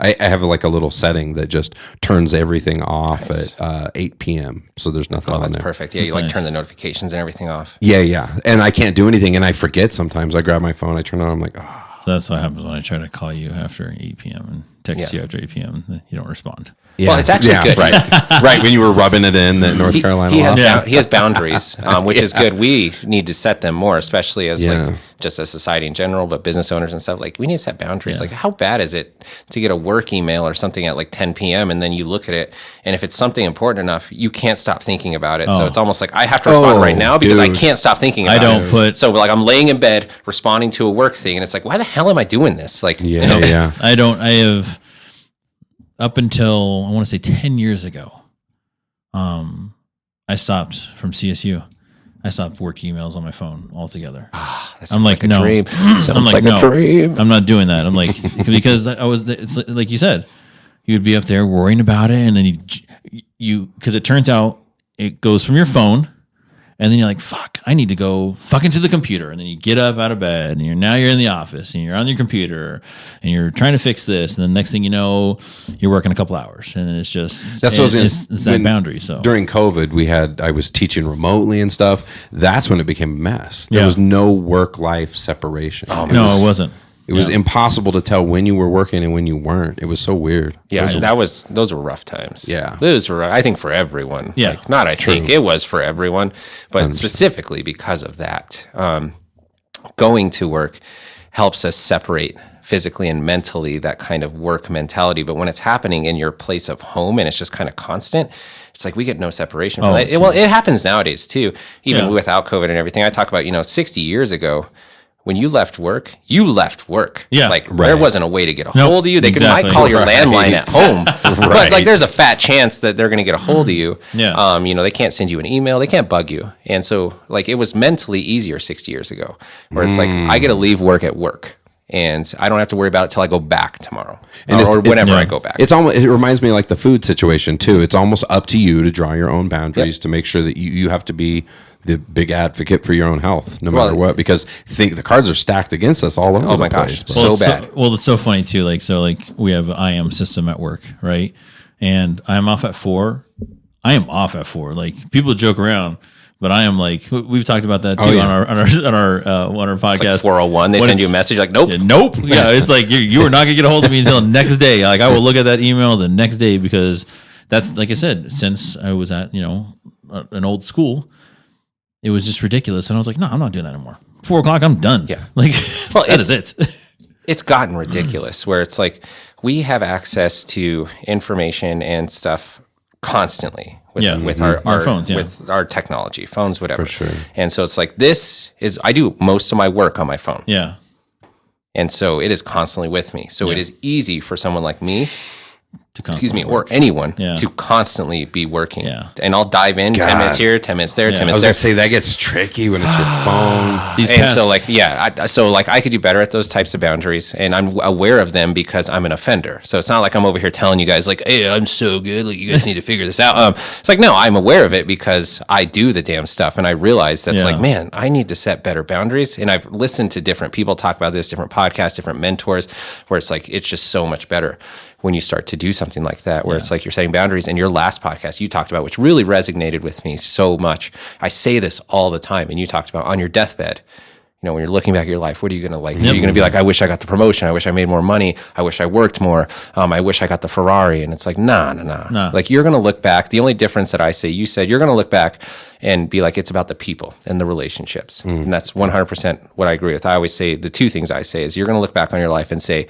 I have like a little setting that just turns everything off at 8 p.m. So there's nothing on there. That's perfect. Yeah, you turn the notifications and everything off. Yeah. And I can't do anything, and I forget sometimes. I grab my phone, I turn it on, I'm like, oh. So that's what happens when I try to call you after 8 p.m. and text you after 8 p.m. You don't respond. Yeah. Well, it's actually good. Right. Right. When you were rubbing it in that North Carolina law. He has boundaries, which is good. We need to set them more, especially as like just as society in general, but business owners and stuff. Like we need to set boundaries. Like how bad is it to get a work email or something at like 10 p.m. and then you look at it, and if it's something important enough, you can't stop thinking about it. So it's almost like I have to respond right now because I can't stop thinking about it. So like I'm laying in bed responding to a work thing, and it's like, why the hell am I doing this? Like I have up until I want to say 10 years ago, I stopped from CSU. I stopped work emails on my phone altogether. I'm like, no. Dream. Sounds like a dream. I'm not doing that. I'm like, because it's like you said, you'd be up there worrying about it, and then because it turns out it goes from your phone, and then you're like, fuck, I need to go fucking to the computer. And then you get up out of bed, and you're in the office, and you're on your computer, and you're trying to fix this. And the next thing you know, you're working a couple hours. And it's just, it's that boundary. So during COVID, I was teaching remotely and stuff. That's when it became a mess. There was no work-life separation. It wasn't. It was impossible to tell when you were working and when you weren't. It was so weird. Yeah, those were rough times. Yeah. Those were, I think, for everyone. Yeah. Think it was for everyone, but specifically because of that. Going to work helps us separate physically and mentally that kind of work mentality. But when it's happening in your place of home and it's just kind of constant, it's like we get no separation from that. Well, it happens nowadays too, even without COVID and everything. I talk about, 60 years ago, when you left work, Yeah. There wasn't a way to get a hold of you. They might call your landline at home, but like there's a fat chance that they're going to get a hold of you. Yeah. They can't send you an email. They can't bug you. And so like it was mentally easier 60 years ago where it's like, I get to leave work at work. And I don't have to worry about it till I go back tomorrow or whenever I go back. It reminds me of like the food situation too. It's almost up to you to draw your own boundaries to make sure that you have to be the big advocate for your own health, no matter what, because the cards are stacked against us all over the place. Gosh, so bad. It's so funny too. Like we have an IM system at work, right? And I'm off at 4. I am off at 4. Like people joke around, but I am like, we've talked about that too on our podcast. It's like 401. They send you a message like, nope. Nope. Yeah, it's like you are not gonna get a hold of me until the next day. Like I will look at that email the next day, because that's, like I said, since I was at an old school, it was just ridiculous. And I was like, no, I'm not doing that anymore. 4 o'clock, I'm done. Yeah. Like, that is it. It's gotten ridiculous where it's like we have access to information and stuff constantly with our phones, with our technology, phones, whatever. For sure. And so it's like, I do most of my work on my phone. Yeah. And so it is constantly with me. So it is easy for someone like me or anyone to constantly be working. Yeah. And I'll dive in 10 minutes here, 10 minutes there, 10 minutes there. I was going to say that gets tricky when it's your phone. So I could do better at those types of boundaries, and I'm aware of them because I'm an offender. So it's not like I'm over here telling you guys like, hey, I'm so good, like you guys need to figure this out. It's like, no, I'm aware of it because I do the damn stuff, and I realize that's like, man, I need to set better boundaries. And I've listened to different people talk about this, different podcasts, different mentors, where it's like, it's just so much better when you start to do something like that, where it's like you're setting boundaries. And your last podcast you talked about, which really resonated with me so much. I say this all the time, and you talked about on your deathbed, when you're looking back at your life, what are you going to like? Are you going to be like, I wish I got the promotion. I wish I made more money. I wish I worked more. I wish I got the Ferrari. And it's like, nah. Like you're going to look back. The only difference that I say, you said you're going to look back and be like, it's about the people and the relationships. And that's 100% what I agree with. I always say the two things I say is you're going to look back on your life and say,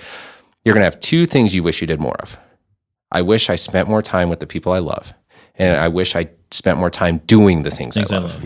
you're going to have two things you wish you did more of. I wish I spent more time with the people I love. And I wish I spent more time doing the things I love.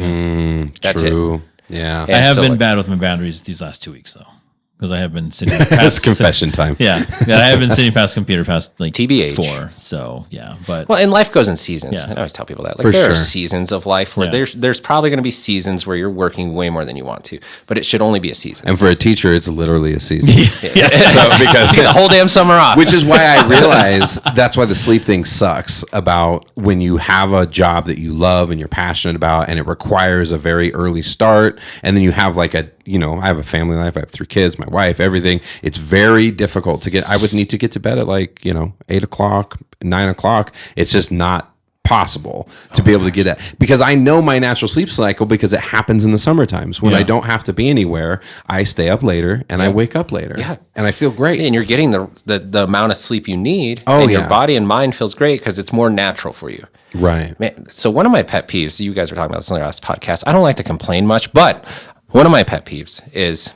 That's true. it. Yeah. I have been bad with my boundaries these last 2 weeks, though. Because I have been sitting past confession time. Yeah. I have been sitting past computer past like TBH. 4. So yeah, but and life goes in seasons. Yeah. I always tell people that. Like there are seasons of life where there's probably going to be seasons where you're working way more than you want to, but it should only be a season. And for a teacher, it's literally a season. So because you get the whole damn summer off. Which is why I realize that's why the sleep thing sucks about when you have a job that you love and you're passionate about, and it requires a very early start, and then you have like I have a family life. I have 3 kids, my wife, everything. It's very difficult to get. I would need to get to bed at 8 o'clock, 9 o'clock. It's just not possible to be able to get that, because I know my natural sleep cycle, because it happens in the summer times when I don't have to be anywhere. I stay up later and I wake up later. Yeah. And I feel great. And you're getting the amount of sleep you need. And your body and mind feels great because it's more natural for you. Right. Man, so one of my pet peeves, you guys were talking about this on the last podcast. I don't like to complain much, but one of my pet peeves is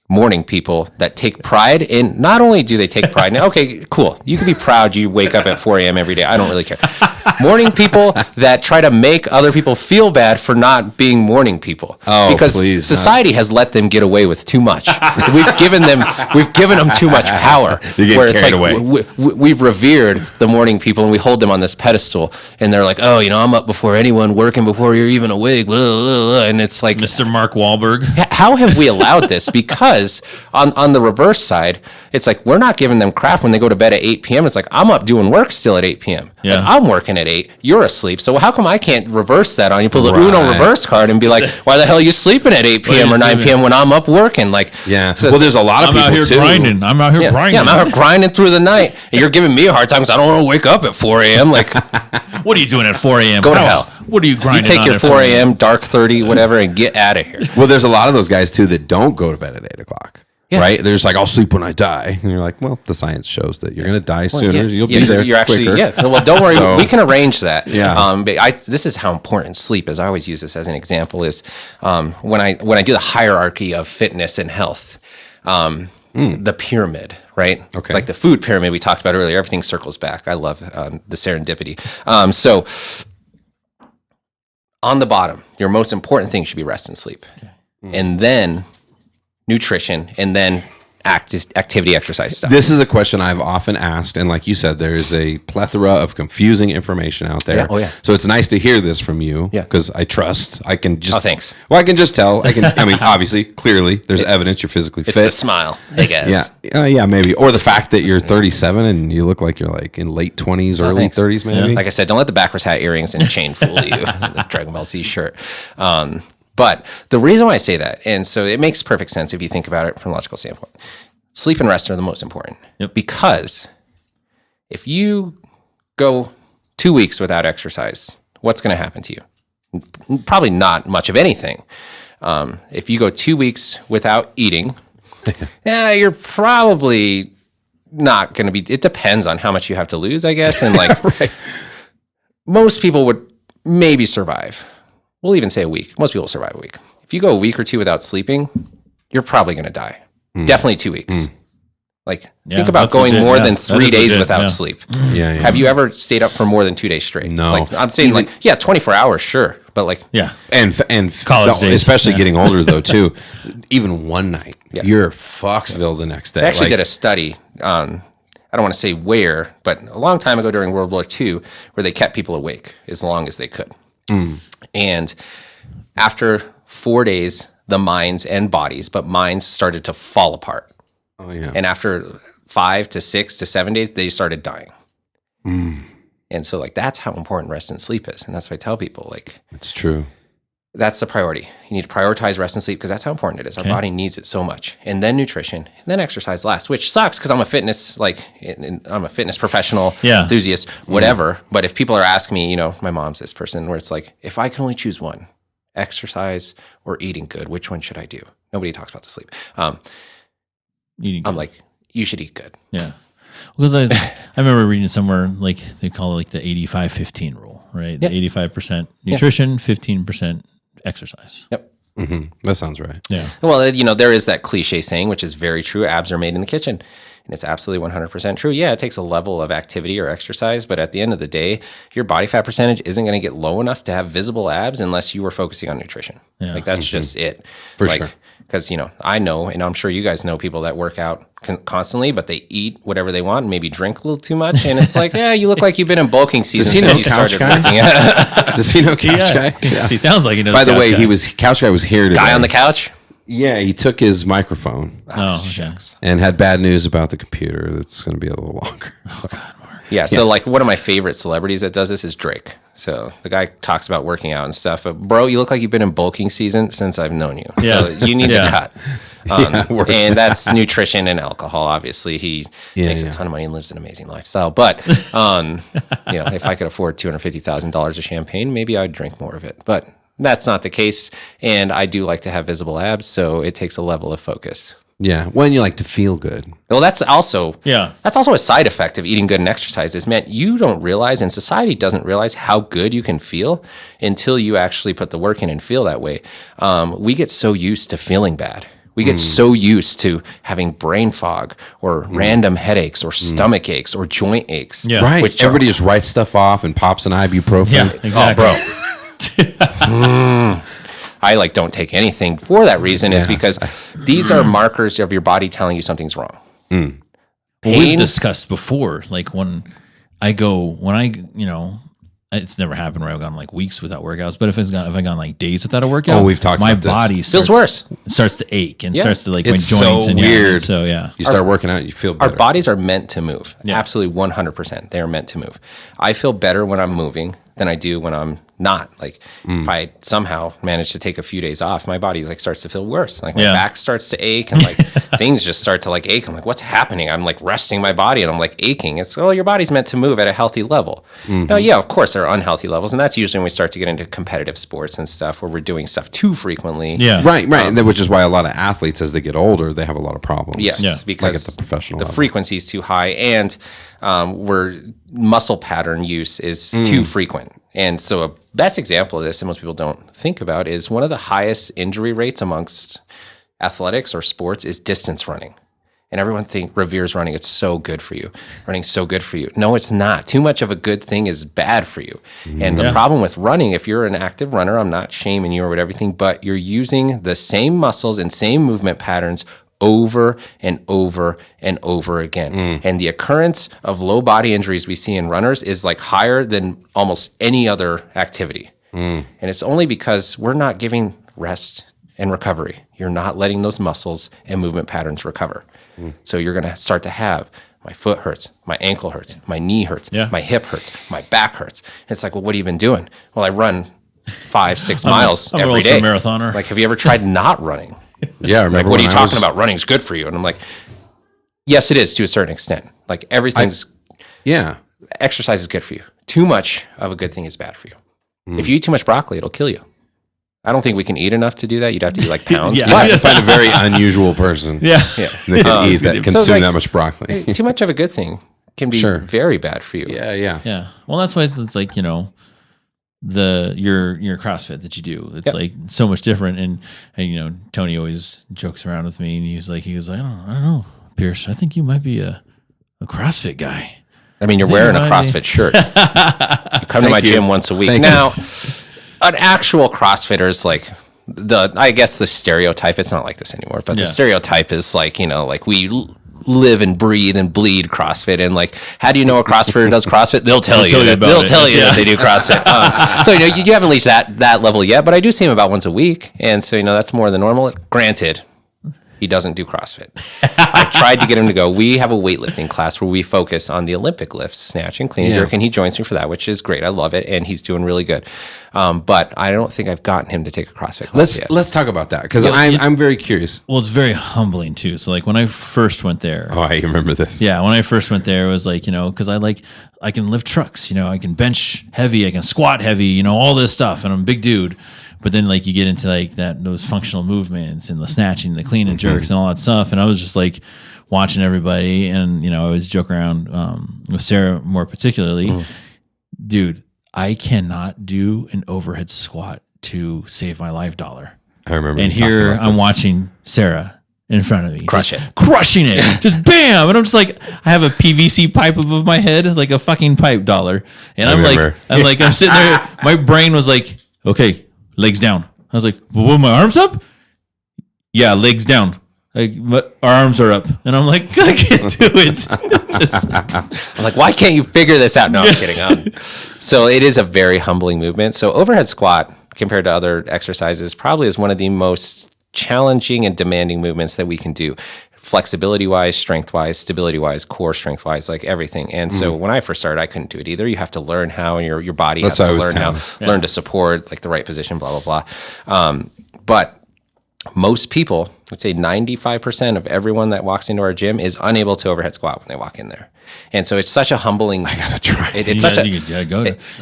morning people that take pride in, not only do they take pride in, okay, cool. You can be proud you wake up at 4 a.m. every day. I don't really care. Morning people that try to make other people feel bad for not being morning people. Because society has let them get away with too much. We've given them too much power. Where it's like away. We've revered the morning people and we hold them on this pedestal, and they're like, oh, I'm up before anyone, working before you're even awake. Blah, blah, blah. And it's like, Mr. Mark Wahlberg. How have we allowed this? Because on the reverse side, it's like we're not giving them crap when they go to bed at 8 p.m. It's like, I'm up doing work still at 8 p.m. Yeah. Like, I'm working at 8. You're asleep. So how come I can't reverse that on you? Pull the Uno reverse card and be like, why the hell are you sleeping at 8 p.m. or 9 p.m. when I'm up working? Like, so there's a lot of people out here too. grinding. I'm out here grinding. Yeah, I'm out here grinding through the night. And you're giving me a hard time because I don't want to wake up at 4 a.m. Like, what are you doing at 4 a.m.? Go to hell. What are you grinding? You take your 4 a.m. dark 30, whatever, and get out of here. Well, there's a lot of those guys too that don't go to bed at 8 o'clock. Yeah. Right? They're just like, I'll sleep when I die. And you're like, well, the science shows that you're going to die sooner. You'll be there You're actually, quicker. Well, don't worry. We can arrange that. Yeah. But this is how important sleep is. I always use this as an example is when I do the hierarchy of fitness and health, the pyramid, right? Okay. Like the food pyramid we talked about earlier, everything circles back. I love the serendipity. So on the bottom, your most important thing should be rest and sleep. Okay. And then nutrition, and then activity, exercise stuff. This is a question I've often asked, and like you said, there is a plethora of confusing information out there. So it's nice to hear this from you, because I trust. I can just. Oh, thanks. Well, I can just tell. I mean, obviously, clearly, there's evidence you're physically fit. It's the smile, I guess. Yeah, maybe, or the fact that you're 37 and you look like you're like in late 20s, early 30s, maybe. Yeah. Like I said, don't let the backwards hat, earrings, and chain fool you. The Dragon Ball Z shirt. But the reason why I say that, and so it makes perfect sense if you think about it from a logical standpoint, sleep and rest are the most important. Yep. Because if you go 2 weeks without exercise, what's going to happen to you? Probably not much of anything. If you go 2 weeks without eating, you're probably not going to be, it depends on how much you have to lose, I guess. And like most people would maybe survive. We'll even say a week. Most people survive a week. If you go a week or two without sleeping, you're probably going to die. Definitely 2 weeks. Like, think about going more than 3 days without sleep. Have you ever stayed up for more than 2 days straight? No. Like, I'm saying, 24 hours, sure. But like, and college days, especially getting older though too. Even one night, you're Foxville the next day. I actually did a study. I don't want to say where, but a long time ago during World War II, where they kept people awake as long as they could. And after 4 days, the minds and bodies, but minds started to fall apart. Oh yeah. And after 5 to 6 to 7 days, they started dying. And so like, that's how important rest and sleep is. And that's what I tell people, like, it's true. That's the priority. You need to prioritize rest and sleep because that's how important it is. Our body needs it so much. And then nutrition, and then exercise last, which sucks because I'm a fitness, I'm a fitness professional, enthusiast, whatever. But if people are asking me, my mom's this person where it's like, if I can only choose one, exercise or eating good, which one should I do? Nobody talks about the sleep. Eating good. I'm like, you should eat good. Yeah. Because I remember reading somewhere, like they call it like the 85-15 rule, right? Yep. The 85% nutrition, 15% exercise. Yep. That sounds right. Yeah. Well, there is that cliche saying, which is very true. Abs are made in the kitchen. And it's absolutely 100% true. Yeah, it takes a level of activity or exercise, but at the end of the day, your body fat percentage isn't going to get low enough to have visible abs unless you were focusing on nutrition. Yeah. Like that's just it. For sure. Because, I know, and I'm sure you guys know people that work out constantly, but they eat whatever they want and maybe drink a little too much. And it's like, yeah, you look like you've been in bulking season since you started working out. Does he know Couch Guy? Yeah. He sounds like he knows. By the Couch way, Guy. Couch Guy was here today. Guy on the couch? Yeah, he took his microphone shucks. and had bad news about the computer. That's going to be a little longer. So. Yeah, so like one of my favorite celebrities that does this is Drake. So the guy talks about working out and stuff, but bro, you look like you've been in bulking season since I've known you. Yeah. So you need to cut. And that's out. Nutrition and alcohol. Obviously, he makes a ton of money and lives an amazing lifestyle. But if I could afford $250,000 of champagne, maybe I'd drink more of it. But that's not the case. And I do like to have visible abs, so it takes a level of focus. Yeah, when you like to feel good. Well, that's also Yeah. That's also a side effect of eating good and exercise. Is man, you don't realize, and society doesn't realize how good you can feel until you actually put the work in and feel that way. We get so used to feeling bad. We get so used to having brain fog or random headaches or stomach aches or joint aches. Yeah. Right. Which Everybody just writes stuff off and pops an ibuprofen. Yeah, exactly. Oh, bro. I don't take anything for that reason is because these are markers of your body telling you something's wrong. We've Pain, discussed before, like when it's never happened where I've gone like weeks without workouts, but if I've gone like days without a workout, we've talked my about this. body feels worse. starts to ache and Yeah. starts to like It's when joints so and weird. So yeah. You start working out, you feel better. Our bodies are meant to move. Absolutely 100%. They are meant to move. I feel better when I'm moving than I do when I'm not. Like if I somehow manage to take a few days off, my body starts to feel worse. Like my back starts to ache and things just start to ache. I'm like, what's happening? I'm resting my body and I'm aching. It's your body's meant to move at a healthy level. Now, of course there are unhealthy levels, and that's usually when we start to get into competitive sports and stuff where we're doing stuff too frequently. Yeah. Right. And which is why a lot of athletes, as they get older, they have a lot of problems. Yes, because at the professional level. frequency is too high, and where muscle pattern use is too frequent. And so a best example of this, and most people don't think about, is one of the highest injury rates amongst athletics or sports is distance running. And everyone reveres running. It's so good for you. Running's so good for you. No, it's not. Too much of a good thing is bad for you. And the problem with running, if you're an active runner, I'm not shaming you or everything, but you're using the same muscles and same movement patterns over and over and over again. And the occurrence of low body injuries we see in runners is higher than almost any other activity. And it's only because we're not giving rest and recovery. You're not letting those muscles and movement patterns recover. So you're going to start to have my foot hurts, my ankle hurts, my knee hurts, my hip hurts, my back hurts. And it's what have you been doing? Well, I run 5-6 miles I'm every an ultra day. marathoner. Have you ever tried not running? Yeah, I remember What are you when I talking was- about? Running's good for you. And I'm yes, it is to a certain extent. Everything's Yeah. exercise is good for you. Too much of a good thing is bad for you. If you eat too much broccoli, it'll kill you. I don't think we can eat enough to do that. You'd have to eat pounds. Yeah. You have to find a very unusual person Yeah. that can eat that, consume that much broccoli. Too much of a good thing can be very bad for you. Yeah. Yeah. Well, that's why it's your CrossFit that you do. It's so much different. And Tony always jokes around with me, and he goes, I don't know, Pierce, I think you might be a CrossFit guy. I mean, you're wearing a CrossFit shirt. You come to my gym once a week. Now, an actual CrossFitter is I guess the stereotype, it's not like this anymore, but the stereotype is we live and breathe and bleed CrossFit. And like, how do you know a CrossFitter does CrossFit? They'll tell you that they do CrossFit. So, you haven't reached that level yet, but I do see him about once a week. And so, that's more than normal. Granted, he doesn't do CrossFit. I've tried to get him to go. We have a weightlifting class where we focus on the Olympic lifts, snatch and clean and jerk, and he joins me for that, which is great. I love it, and he's doing really good. But I don't think I've gotten him to take a CrossFit class yet. Let's talk about that, because I'm very curious. Well, it's very humbling too. So like when I first went there. Oh, I remember this. Yeah, when I first went there, it was like, because I can lift trucks, I can bench heavy, I can squat heavy, all this stuff, and I'm a big dude. But then like you get into like those functional movements and the snatching, the clean and jerks and all that stuff. And I was just like watching everybody, and I always joke around with Sarah more particularly. Dude, I cannot do an overhead squat to save my life dollar. I remember. And here I'm watching Sarah in front of me, crushing it, just bam. And I'm just like, I have a PVC pipe above my head, like a fucking pipe dollar. And I'm sitting there. My brain was like, okay, legs down. I was like, well, my arms up? Yeah, legs down. Like, our arms are up. And I'm like, I can't do it. I'm like, why can't you figure this out? No, I'm kidding. So it is a very humbling movement. So overhead squat, compared to other exercises, probably is one of the most challenging and demanding movements that we can do. Flexibility-wise, strength-wise, stability-wise, core strength-wise, like everything. And so when I first started, I couldn't do it either. You have to learn how, and your body has to learn how, learn to support like the right position, blah, blah, blah. But most people, I'd say 95% of everyone that walks into our gym is unable to overhead squat when they walk in there. And so it's such a humbling. I gotta try.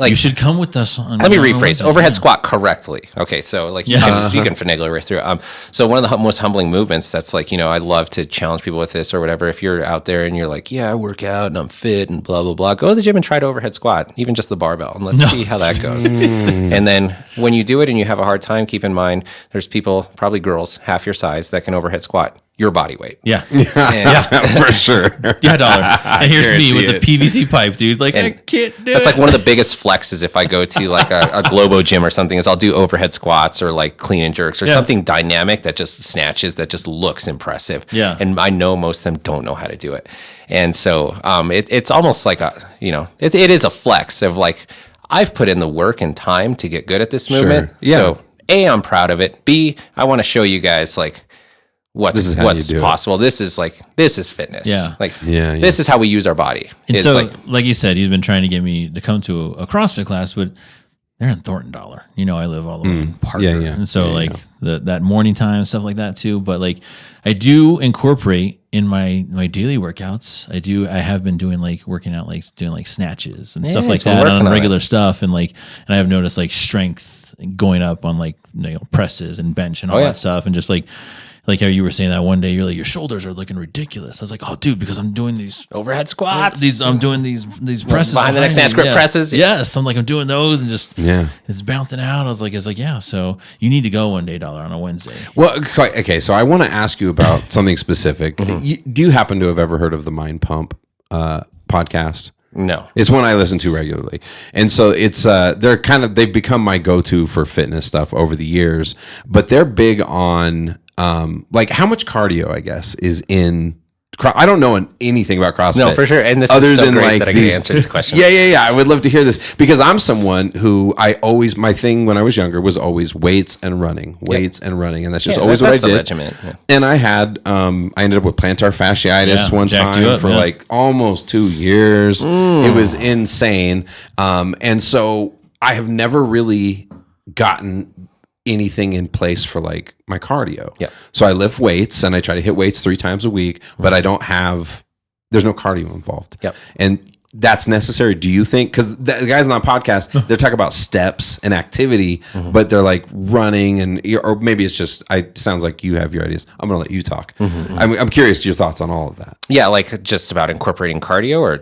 You should come with us. Let me rephrase. Overhead squat correctly. Okay, so like you can finagle your way through it. So one of the most humbling movements that's like, I love to challenge people with this or whatever. If you're out there and you're like, I work out and I'm fit and blah, blah, blah, go to the gym and try to overhead squat, even just the barbell, and let's see how that goes. And then when you do it and you have a hard time, keep in mind, there's people, probably girls, half your size that can overhead squat your body weight. Yeah. For sure. Yeah, dollar. And here's me with the PVC pipe, dude. Like, I can't do it. That's like one of the biggest flexes if I go to like a Globo gym or something, is I'll do overhead squats or like clean and jerks or something dynamic that just snatches, that just looks impressive. Yeah. And I know most of them don't know how to do it. And so it's almost like it is a flex of like, I've put in the work and time to get good at this movement. Sure. Yeah. So A, I'm proud of it. B, I want to show you guys like, what's possible. This is fitness. Yeah. This is how we use our body. And it's so, like you said, he's been trying to get me to come to a CrossFit class, but they're in Thornton Dollar. I live all the way in Parker. And so that morning time, stuff like that too. But like I do incorporate in my daily workouts. I have been doing like working out, like doing like snatches and stuff like that on regular stuff. And I have noticed like strength going up on like, presses and bench and all that stuff. And just like how you were saying that one day, you're like, your shoulders are looking ridiculous. I was like, oh, dude, because I'm doing these overhead squats. I'm doing these presses behind the next snatch grip presses. Yes, I'm like, I'm doing those and just it's bouncing out. I was like, yeah. So you need to go one day, dollar, on a Wednesday. Well, okay. So I want to ask you about something specific. Do you happen to have ever heard of the Mind Pump podcast? No. It's one I listen to regularly. And so it's they've become my go-to for fitness stuff over the years, but they're big on like how much cardio, I guess, is in. I don't know anything about CrossFit. No, for sure. And this is so great that I can answer this question. Yeah. I would love to hear this because I'm someone who my thing when I was younger was always weights and running, and that's just always what I did. Regiment. Yeah. And I had, I ended up with plantar fasciitis one time for like almost 2 years. It was insane. And so I have never really gotten anything in place for like my cardio. Yeah. So I lift weights and I try to hit weights 3 times a week, but there's no cardio involved. Yep. And that's necessary. Do you think, because the guys on that podcast, they're talking about steps and activity, but they're like running or maybe it's just, it sounds like you have your ideas. I'm going to let you talk. I'm curious your thoughts on all of that. Yeah. Like just about incorporating cardio or.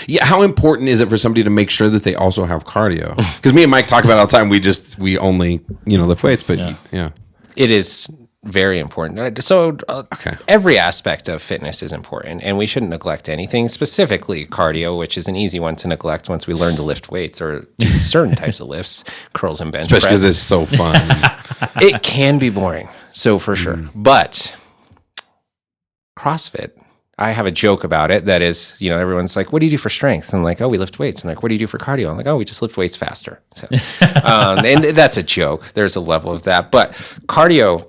Yeah. How important is it for somebody to make sure that they also have cardio? Because me and Mike talk about it all the time. We only, lift weights, but yeah. It is very important. So every aspect of fitness is important, and we shouldn't neglect anything, specifically cardio, which is an easy one to neglect once we learn to lift weights or do certain types of lifts, curls and bench press. Especially because it's so fun. It can be boring, so for sure. But CrossFit I have a joke about it that is, everyone's like, what do you do for strength? And I'm like, oh, we lift weights. And like, what do you do for cardio? I'm like, oh, we just lift weights faster. So, and that's a joke. There's a level of that. But cardio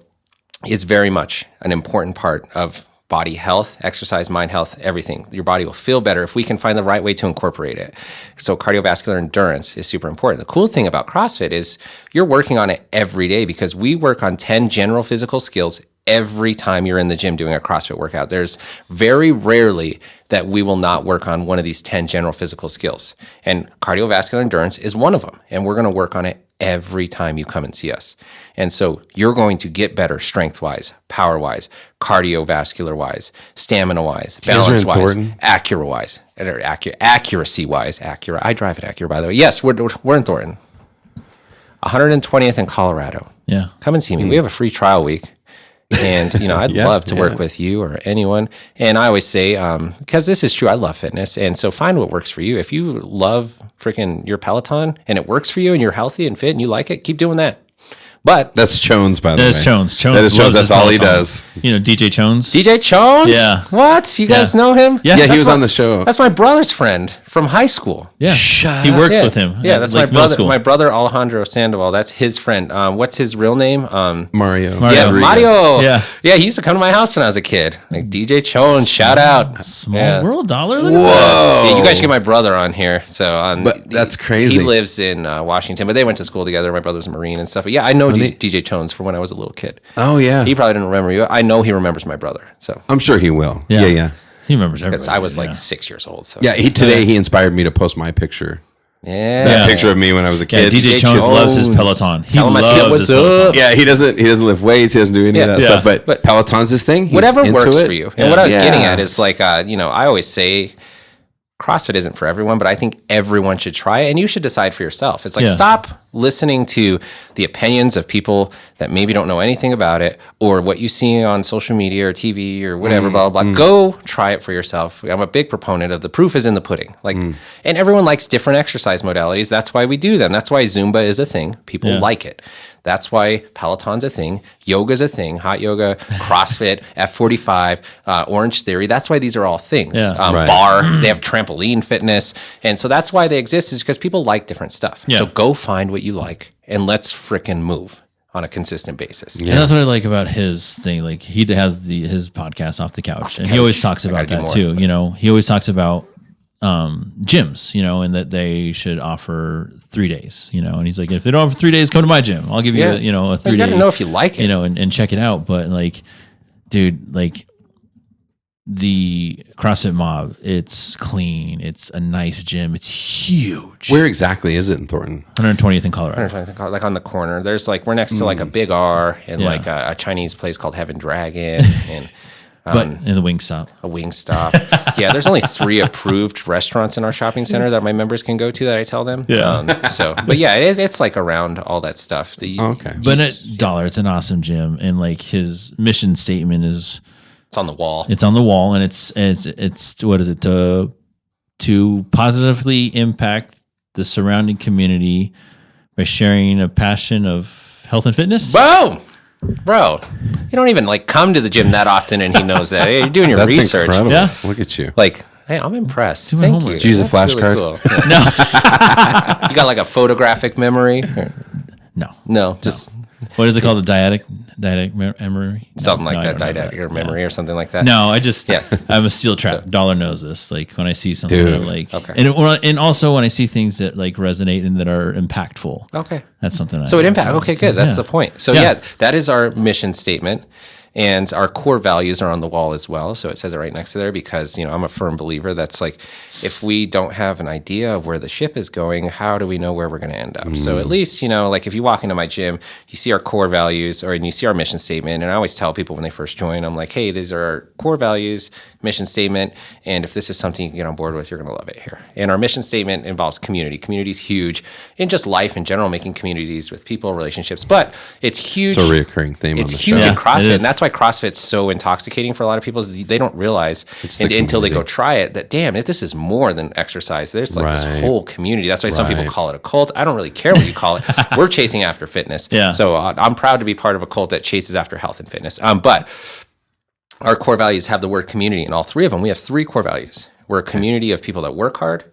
is very much an important part of body health, exercise, mind health, everything. Your body will feel better if we can find the right way to incorporate it. So cardiovascular endurance is super important. The cool thing about CrossFit is you're working on it every day because we work on 10 general physical skills every time you're in the gym doing a CrossFit workout. There's very rarely that we will not work on one of these 10 general physical skills. And cardiovascular endurance is one of them. And we're going to work on it every time you come and see us. And so you're going to get better strength-wise, power-wise, cardiovascular-wise, stamina-wise, balance-wise, accuracy-wise. Acura. I drive an Acura, by the way. Yes, we're in Thornton. 120th in Colorado. Yeah. Come and see me. We have a free trial week. And, I'd love to work with you or anyone. And I always say, because this is true, I love fitness. And so find what works for you. If you love freaking your Peloton and it works for you and you're healthy and fit and you like it, keep doing that. But that's Chones, by the way. That is Chones. That is Chones. That's all he does. DJ Chones. DJ Chones? Yeah. What? You guys know him? Yeah, he was on the show. That's my brother's friend from high school. Yeah. He works with him. Yeah, that's my brother. My brother Alejandro Sandoval. That's his friend. What's his real name? Mario. Yeah, Mario. Yeah. Yeah, he used to come to my house when I was a kid. Like DJ Chones, shout out. Small world dollar. Whoa. Yeah, you guys should get my brother on here. So but that's crazy. He lives in Washington, but they went to school together. My brother was a Marine and stuff. But yeah, I know DJ Chones from when I was a little kid. Oh yeah. He probably didn't remember you. I know he remembers my brother. So I'm sure he will. Yeah. He remembers everything. I was like 6 years old. So yeah, he inspired me to post my picture. Yeah, that picture of me when I was a kid. Yeah, DJ Chones loves his Peloton. Tell him I said what's up. Yeah, he doesn't lift weights. He doesn't do any of that stuff. But Peloton's his thing. He's whatever works it. for you. And what I was getting at is like, I always say CrossFit isn't for everyone, but I think everyone should try it, and you should decide for yourself. It's like stop listening to the opinions of people that maybe don't know anything about it, or what you see on social media or TV or whatever, blah, blah, blah. Go try it for yourself. I'm a big proponent of the proof is in the pudding. And everyone likes different exercise modalities. That's why we do them. That's why Zumba is a thing. People like it. That's why Peloton's a thing, yoga's a thing, hot yoga, CrossFit, F45, Orange Theory. That's why these are all things. Bar, they have trampoline fitness. And so that's why they exist, is because people like different stuff. So go find what you like and let's frickin' move on a consistent basis. Yeah. And that's what I like about his thing. Like he has his podcast Off the Couch, and he always talks about that too. He always talks about gyms, and that they should offer 3 days, and he's like, if they don't offer 3 days, come to my gym. I'll give you, a 3 day. You got to know if you like it, and check it out. But like, dude, like the CrossFit Mob, it's clean. It's a nice gym. It's huge. Where exactly is it in Thornton? 120th in Colorado. Like on the corner. There's like, we're next to like a Big R and like a Chinese place called Heaven Dragon and but in the Wingstop. A Wingstop. Yeah, there's only 3 approved restaurants in our shopping center that my members can go to that I tell them. Yeah. But yeah, it's like around all that stuff. Okay. But at Dollar, it's an awesome gym. And like his mission statement is... It's on the wall. It's on the wall. And it's what is it? To positively impact the surrounding community by sharing a passion of health and fitness. Boom! Bro, you don't even like come to the gym that often, and he knows that. Hey, you're doing your research. Incredible. Yeah, look at you. Like, hey, I'm impressed. Thank you. Did you use a flashcard? Really cool. No. You got like a photographic memory? No, just what is it called? The dyadic memory? Something like that. Dyadic memory or something like that. No, I'm a steel trap. Dollar knows this. Like when I see something that like, and also when I see things that like resonate and that are impactful. Okay. That's something. So it impact. Okay, good. That's the point. So that is our mission statement. And our core values are on the wall as well. So it says it right next to there because, I'm a firm believer that's like, if we don't have an idea of where the ship is going, how do we know where we're going to end up? So at least, like if you walk into my gym, you see our core values and you see our mission statement. And I always tell people when they first join, I'm like, hey, these are our core values, mission statement. And if this is something you can get on board with, you're going to love it here. And our mission statement involves community. Community is huge in just life in general, making communities with people, relationships. But it's huge. It's a reoccurring theme. It's huge in CrossFit. And that's why CrossFit's so intoxicating for a lot of people is they don't realize until they go try it that, damn, this is more than exercise. There's like this whole community. That's why some people call it a cult. I don't really care what you call it. We're chasing after fitness. Yeah. So I'm proud to be part of a cult that chases after health and fitness. But our core values have the word community in all three of them. We have 3 core values. We're a community of people that work hard.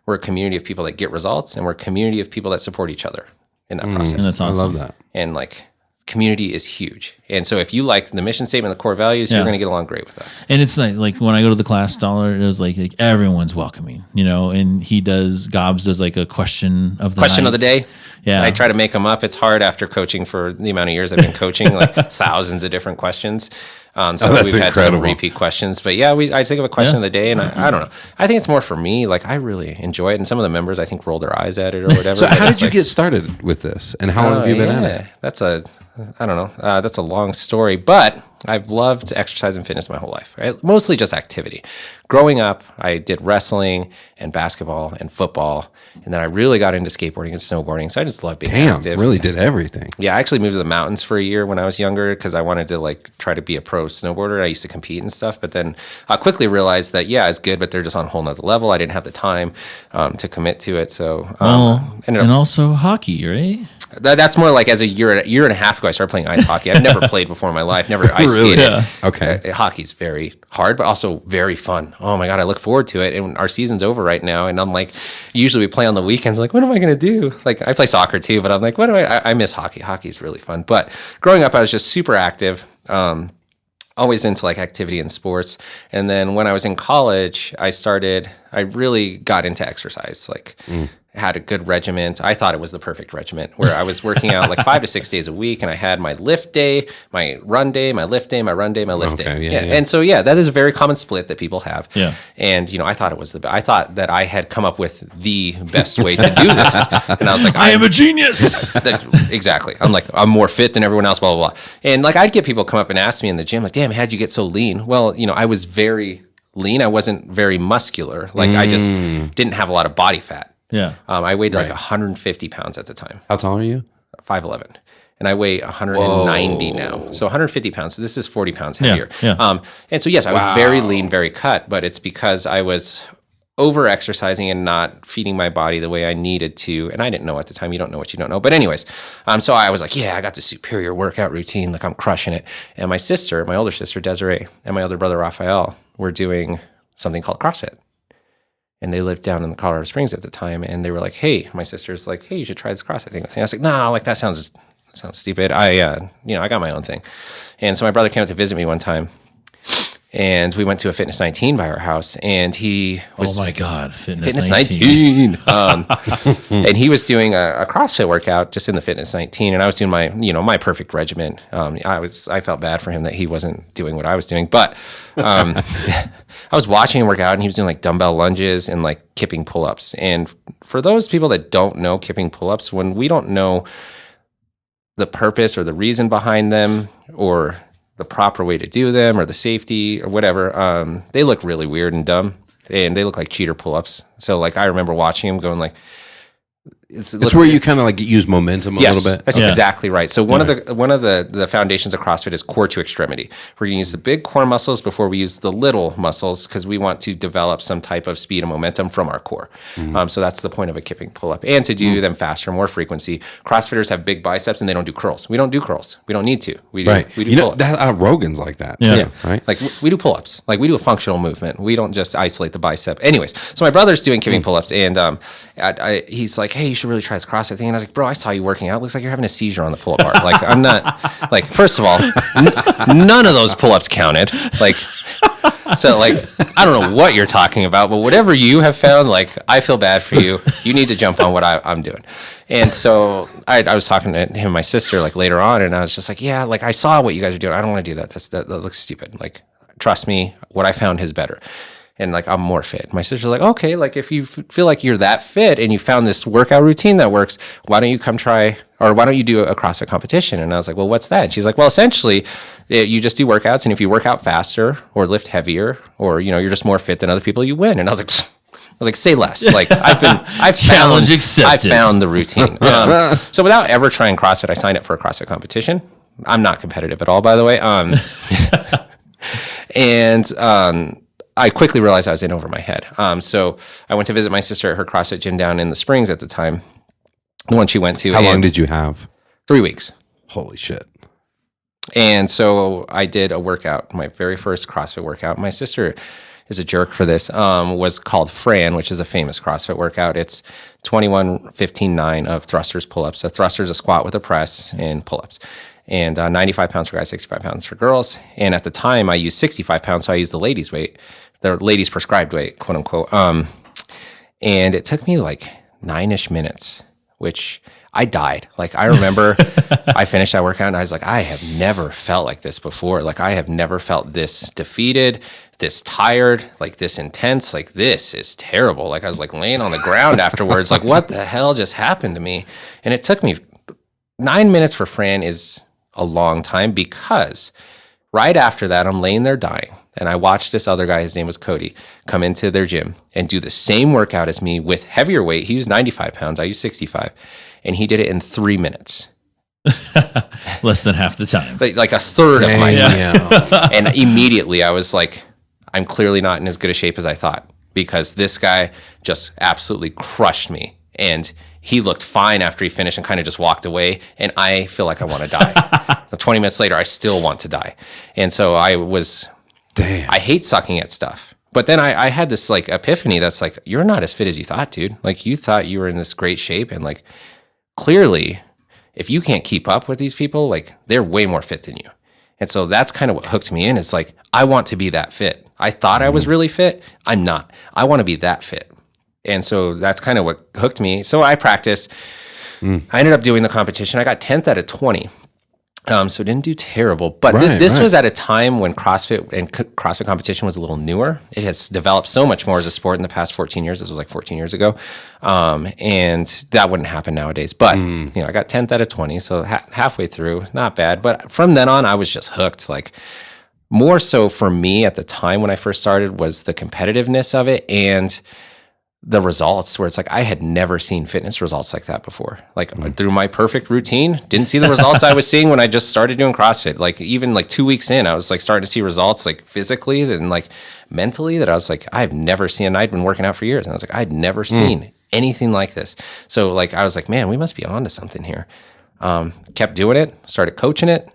We're a community of people that get results, and we're a community of people that support each other in that process. And that's awesome. I love that. And like community is huge. And so if you like the mission statement, the core values, you're going to get along great with us. And it's like when I go to the class dollar, it was like everyone's welcoming, and Gabs does like a question of the day. Yeah. I try to make them up. It's hard after coaching for the amount of years I've been coaching, like thousands of different questions. So we've had some repeat questions, but I think of a question of the day, and I don't know. I think it's more for me. Like I really enjoy it, and some of the members I think roll their eyes at it or whatever. So how did you get started with this, and how long have you been at it? That's a long story, but I've loved exercise and fitness my whole life, right? Mostly just activity. Growing up, I did wrestling and basketball and football, and then I really got into skateboarding and snowboarding. So I just love being active. Really did everything. Yeah, I actually moved to the mountains for a year when I was younger because I wanted to like try to be a pro snowboarder. I used to compete and stuff, but then I quickly realized that it's good, but they're just on a whole nother level. I didn't have the time to commit to it, so and also hockey, right? That's more like as a year and a half ago, I started playing ice hockey. I've never played before in my life, never ice skated. Yeah. Okay. Hockey's very hard, but also very fun. Oh my God, I look forward to it. And our season's over right now. And I'm like, usually we play on the weekends. Like, what am I going to do? Like, I play soccer too, but I'm like, I miss hockey. Hockey's really fun. But growing up, I was just super active. Always into like activity and sports. And then when I was in college, I really got into exercise. Like, had a good regiment. I thought it was the perfect regiment where I was working out like 5 to 6 days a week, and I had my lift day, my run day, my lift day, my run day, my lift day. Yeah. And so that is a very common split that people have. Yeah. And I thought it was I thought that I had come up with the best way to do this, and I was like, I am a genius. Exactly. I'm like, I'm more fit than everyone else. Blah blah blah. And like I'd get people come up and ask me in the gym, like, "Damn, how'd you get so lean?" Well, I was very lean. I wasn't very muscular. Like I just didn't have a lot of body fat. Yeah. I weighed like 150 pounds at the time. How tall are you? 5'11". And I weigh 190 now. So 150 pounds. So this is 40 pounds heavier. Yeah. And so, yes, I was very lean, very cut, but it's because I was over exercising and not feeding my body the way I needed to. And I didn't know at the time. You don't know what you don't know. But anyways, so I was like, I got this superior workout routine. Like I'm crushing it. And my older sister, Desiree, and my older brother, Raphael, were doing something called CrossFit. And they lived down in Colorado Springs at the time, and they were like, "Hey," my sister's like, "Hey, you should try this CrossFit thing." I was like, "No, like that sounds stupid. I got my own thing." And so my brother came up to visit me one time, and we went to a Fitness 19 by our house, and he was, oh my God, Fitness 19. And he was doing a CrossFit workout just in the Fitness 19, and I was doing my my perfect regimen. I felt bad for him that he wasn't doing what I was doing, but I was watching him work out, and he was doing like dumbbell lunges and like kipping pull-ups. And for those people that don't know kipping pull-ups, when we don't know the purpose or the reason behind them or the proper way to do them or the safety or whatever, they look really weird and dumb, and they look like cheater pull-ups. So like I remember watching him going like, it's where you kind of like use momentum a little bit. That's exactly right. So one of the foundations of CrossFit is core to extremity. We're going to use the big core muscles before we use the little muscles because we want to develop some type of speed and momentum from our core. So that's the point of a kipping pull-up, and to do them faster, more frequency. CrossFitters have big biceps and they don't do curls. We don't do curls. We don't need to. We do pull-ups. Rogan's like that. Yeah. Right. Like we do pull-ups. Like we do a functional movement. We don't just isolate the bicep. Anyways, so my brother's doing kipping pull-ups, and he's like, "Hey, you should really try this CrossFit thing." And I was like, "Bro, I saw you working out. Looks like you're having a seizure on the pull-up bar." Like I'm not. Like first of all, none of those pull-ups counted. Like. So like, I don't know what you're talking about, but whatever you have found, like, I feel bad for you. You need to jump on what I'm doing. And so I was talking to him and my sister like later on, and I was just like, yeah, like I saw what you guys are doing. I don't want to do that. That looks stupid. Like, trust me, what I found is better. And like, I'm more fit. My sister's like, okay, like if you feel like you're that fit and you found this workout routine that works, why don't you come try, or why don't you do a CrossFit competition? And I was like, well, what's that? And she's like, well, essentially you just do workouts, and if you work out faster or lift heavier, or, you're just more fit than other people, you win. And I was like, say less. Like I've challenge accepted. I found the routine. So without ever trying CrossFit, I signed up for a CrossFit competition. I'm not competitive at all, by the way. I quickly realized I was in over my head. So I went to visit my sister at her CrossFit gym down in the Springs at the time, the one she went to. How long did you have? 3 weeks. Holy shit. And so I did a workout, my very first CrossFit workout. My sister is a jerk for this, was called Fran, which is a famous CrossFit workout. It's 21, 15, 9 of thrusters, pull-ups. A thruster is a squat with a press and pull-ups. And 95 pounds for guys, 65 pounds for girls. And at the time, I used 65 pounds, so I used the ladies' weight, the ladies' prescribed weight, quote unquote. And it took me like 9-ish minutes, which I died. Like, I remember I finished that workout and I was like, I have never felt like this before. Like, I have never felt this defeated, this tired, like this intense. Like, this is terrible. Like, I was like laying on the ground afterwards. Like, what the hell just happened to me? And it took me 9 minutes for Fran is a long time, because right after that, I'm laying there dying. And I watched this other guy, his name was Cudi, come into their gym and do the same workout as me with heavier weight. He was 95 pounds. I used 65. And he did it in 3 minutes. Less than half the time. Like a third of my time. And immediately I was like, I'm clearly not in as good a shape as I thought, because this guy just absolutely crushed me. And he looked fine after he finished and kind of just walked away. And I feel like I want to die. 20 minutes later, I still want to die. And so I was, I hate sucking at stuff. But then I had this like epiphany that's like, you're not as fit as you thought, dude. Like, you thought you were in this great shape, and like, clearly, if you can't keep up with these people, like, they're way more fit than you. And so that's kind of what hooked me in. It's like, I want to be that fit. I thought I was really fit. I'm not. I want to be that fit. And so that's kind of what hooked me. So I practiced. I ended up doing the competition. I got 10th out of 20. So didn't do terrible. But this was at a time when CrossFit and CrossFit competition was a little newer. It has developed so much more as a sport in the past 14 years. This was like 14 years ago. And that wouldn't happen nowadays. But, you know, I got 10th out of 20. So halfway through, not bad. But from then on, I was just hooked. Like, more so for me at the time when I first started was the competitiveness of it and the results, where it's like, I had never seen fitness results like that before. Like, through my perfect routine, didn't see the results I was seeing when I just started doing CrossFit. Like, even like 2 weeks in, I was like starting to see results, like physically and like mentally, that I was like, I've never seen. And I'd been working out for years, and I was like, I'd never seen anything like this. So like, I was like, man, we must be onto something here. Kept doing it, started coaching it,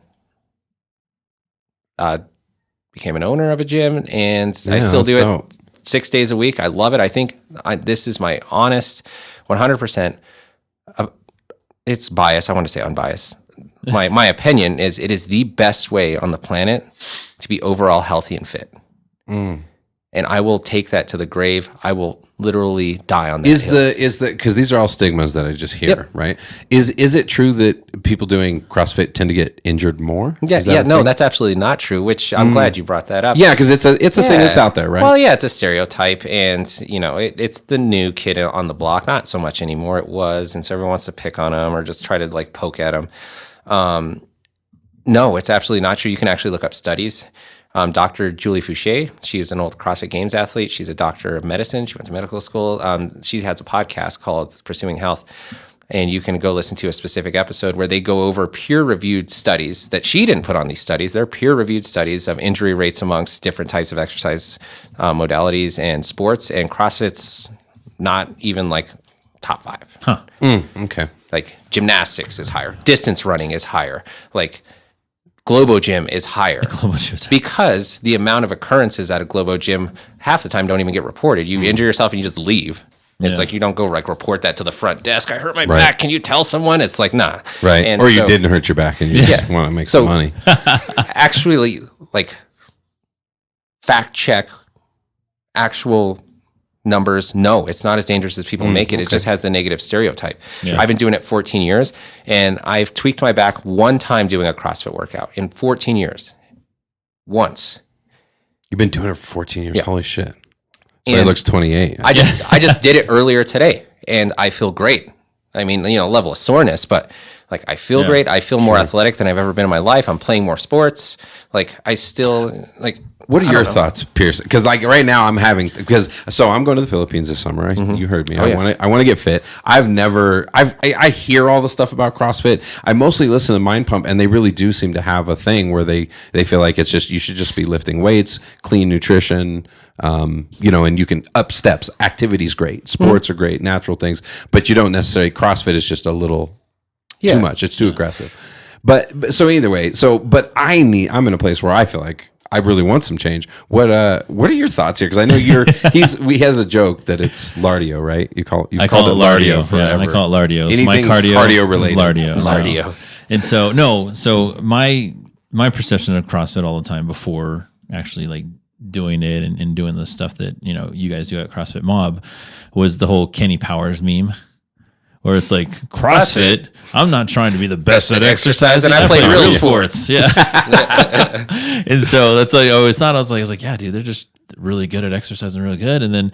became an owner of a gym, and I still do it 6 days a week. I love it. I think this is my honest 100%. It's biased. I want to say unbiased. My opinion is it is the best way on the planet to be overall healthy and fit. And I will take that to the grave. I will literally die on that. Is the because these are all stigmas that I just hear, right? Is it true that people doing CrossFit tend to get injured more? No, that's absolutely not true. Which I'm glad you brought that up. Yeah, because it's a thing that's out there, right? Well, yeah, it's a stereotype, and you know, it's the new kid on the block. Not so much anymore. It was, and so everyone wants to pick on them or just try to like poke at them. No, it's absolutely not true. You can actually look up studies. Dr. Julie Fouché, she's an old CrossFit Games athlete. She's a doctor of medicine. She went to medical school. She has a podcast called Pursuing Health, and you can go listen to a specific episode where they go over peer-reviewed studies that she didn't put on these studies. They're peer-reviewed studies of injury rates amongst different types of exercise modalities and sports, and CrossFit's not even like top 5. Okay. Like, gymnastics is higher. Distance running is higher. Like, Globo Gym is higher because the amount of occurrences at a Globo Gym half the time don't even get reported. You injure yourself and you just leave. It's like, you don't go like report that to the front desk. I hurt my back. Can you tell someone? It's like, nah. Right. And or you didn't hurt your back and you just want to make some money. Actually, like, fact check actual numbers. No, it's not as dangerous as people make it. It just has the negative stereotype. I've been doing it 14 years, and I've tweaked my back one time doing a CrossFit workout in 14 years. Once. You've been doing it for 14 years. Holy shit. So it looks 28. I just did it earlier today, and I feel great. I mean, you know, level of soreness, but like, I feel great. I feel more athletic than I've ever been in my life. I'm playing more sports. Like, I still like. What are your thoughts, Pierce? Because like right now I'm I'm going to the Philippines this summer. You heard me. I want to get fit. I hear all the stuff about CrossFit. I mostly listen to Mind Pump, and they really do seem to have a thing where they feel like it's just, you should just be lifting weights, clean nutrition, you know, and you can up steps. Activity's great. Sports are great, natural things, but you don't necessarily, CrossFit is just a little too much. It's too aggressive. But so either way, but I'm in a place where I feel like I really want some change. What are your thoughts here? Because I know he has a joke that it's lardio, right? I call it lardio forever. Yeah, I call it lardio. Anything my cardio related. Lardio. And so my perception of CrossFit all the time before actually like doing it and doing the stuff that, you guys do at CrossFit Mob was the whole Kenny Powers meme. Where it's like CrossFit, I'm not trying to be the best at exercise, and I play real sports. Yeah. And so that's like I always thought. I was like, yeah, dude, they're just really good at exercising, really good. And then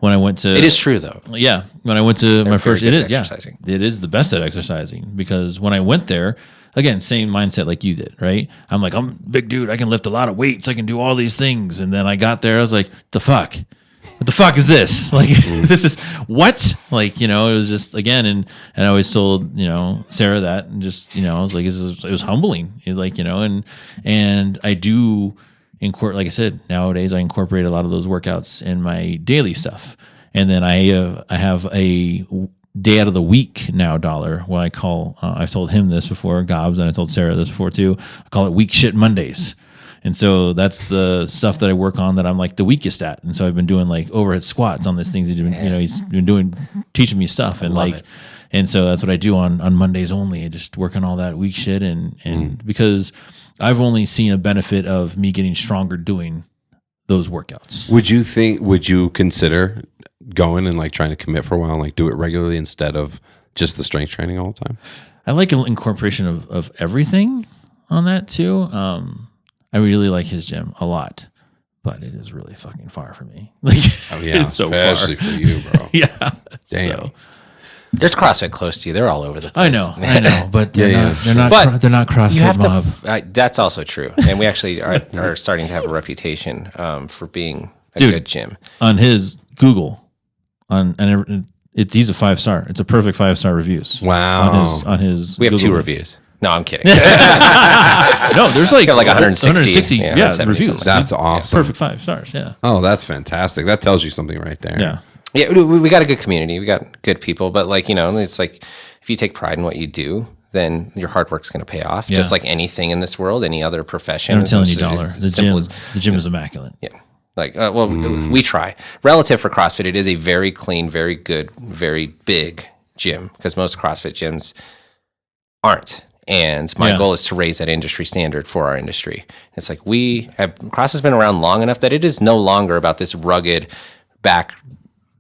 when I went to, it is true though. Yeah, when I went to my first, it is exercising. It is the best at exercising because when I went there, again, same mindset like you did, right? I'm like, I'm a big dude, I can lift a lot of weights, I can do all these things, and then I got there, I was like, the fuck. What the fuck is this? Like, this is what? Like, it was just, again, and I always told, Sarah that, and just, I was like, it was humbling. It was like, and I do incorporate, like I said, nowadays I incorporate a lot of those workouts in my daily stuff. And then I have a day out of the week now dollar, what I call, I've told him this before, Gabs, and I told Sarah this before too. I call it weak shit Mondays. And so that's the stuff that I work on that I'm like the weakest at. And so I've been doing like overhead squats on these things. He's been teaching me stuff. And and so that's what I do on Mondays only. I just work on all that weak shit. And because I've only seen a benefit of me getting stronger doing those workouts. Would you consider going and like trying to commit for a while and like do it regularly instead of just the strength training all the time? I like an incorporation of everything on that too. I really like his gym a lot, but it is really fucking far for me. Like, it's so especially far for you, bro. Yeah, damn. So. There's CrossFit close to you. They're all over the place. I know, but they're not CrossFit you have Mob. That's also true, and we actually are starting to have a reputation for being a good gym. On his Google, he's a 5-star. It's a perfect 5-star reviews. Wow. On his we have Google. 2 reviews. No, I'm kidding. No, there's like 160 reviews. That's awesome. Perfect 5 stars. Yeah. Oh, that's fantastic. That tells you something right there. Yeah. Yeah, we got a good community. We got good people, but like, it's like if you take pride in what you do, then your hard work's going to pay off. Yeah. Just like anything in this world, any other profession. I'm telling you, dollar. The gym is immaculate. Yeah. Like, we try. Relative for CrossFit, it is a very clean, very good, very big gym because most CrossFit gyms aren't. And my goal is to raise that industry standard for our industry. It's like CrossFit has been around long enough that it is no longer about this rugged back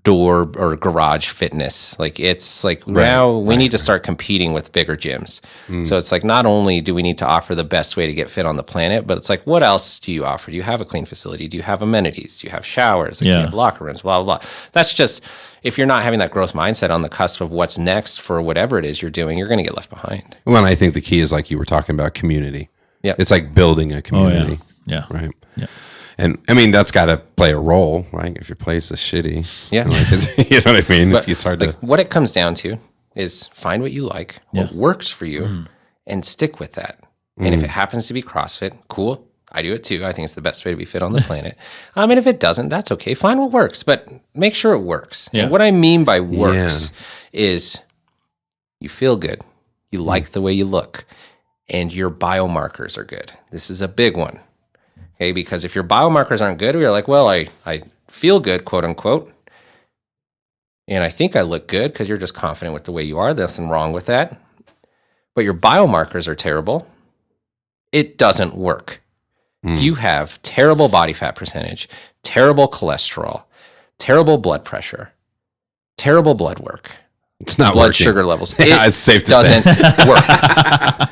door or garage fitness. Like it's like now we need to start competing with bigger gyms. So it's like not only do we need to offer the best way to get fit on the planet, but it's like what else do you offer? Do you have a clean facility? Do you have amenities? Do you have showers? Like, do you have locker rooms? Blah, blah, blah. That's just if you're not having that growth mindset on the cusp of what's next for whatever it is you're doing, you're going to get left behind. Well, and I think the key is like you were talking about community. Yeah, it's like building a community. Yeah. Right. Yeah. And I mean, that's got to play a role, right? If your place is shitty. Yeah. Like you know what I mean? But it's hard like, to. What it comes down to is find what you like, what works for you, and stick with that. And if it happens to be CrossFit, cool. I do it too. I think it's the best way to be fit on the planet. And if it doesn't, that's okay. Find what works, but make sure it works. Yeah. And what I mean by works is you feel good. You like the way you look. And your biomarkers are good. This is a big one. Okay, because if your biomarkers aren't good, we are like, well, I feel good, quote unquote, and I think I look good because you're just confident with the way you are. There's nothing wrong with that. But your biomarkers are terrible. It doesn't work. If you have terrible body fat percentage, terrible cholesterol, terrible blood pressure, terrible blood work, it's not blood working. sugar levels. It's safe to doesn't say. work.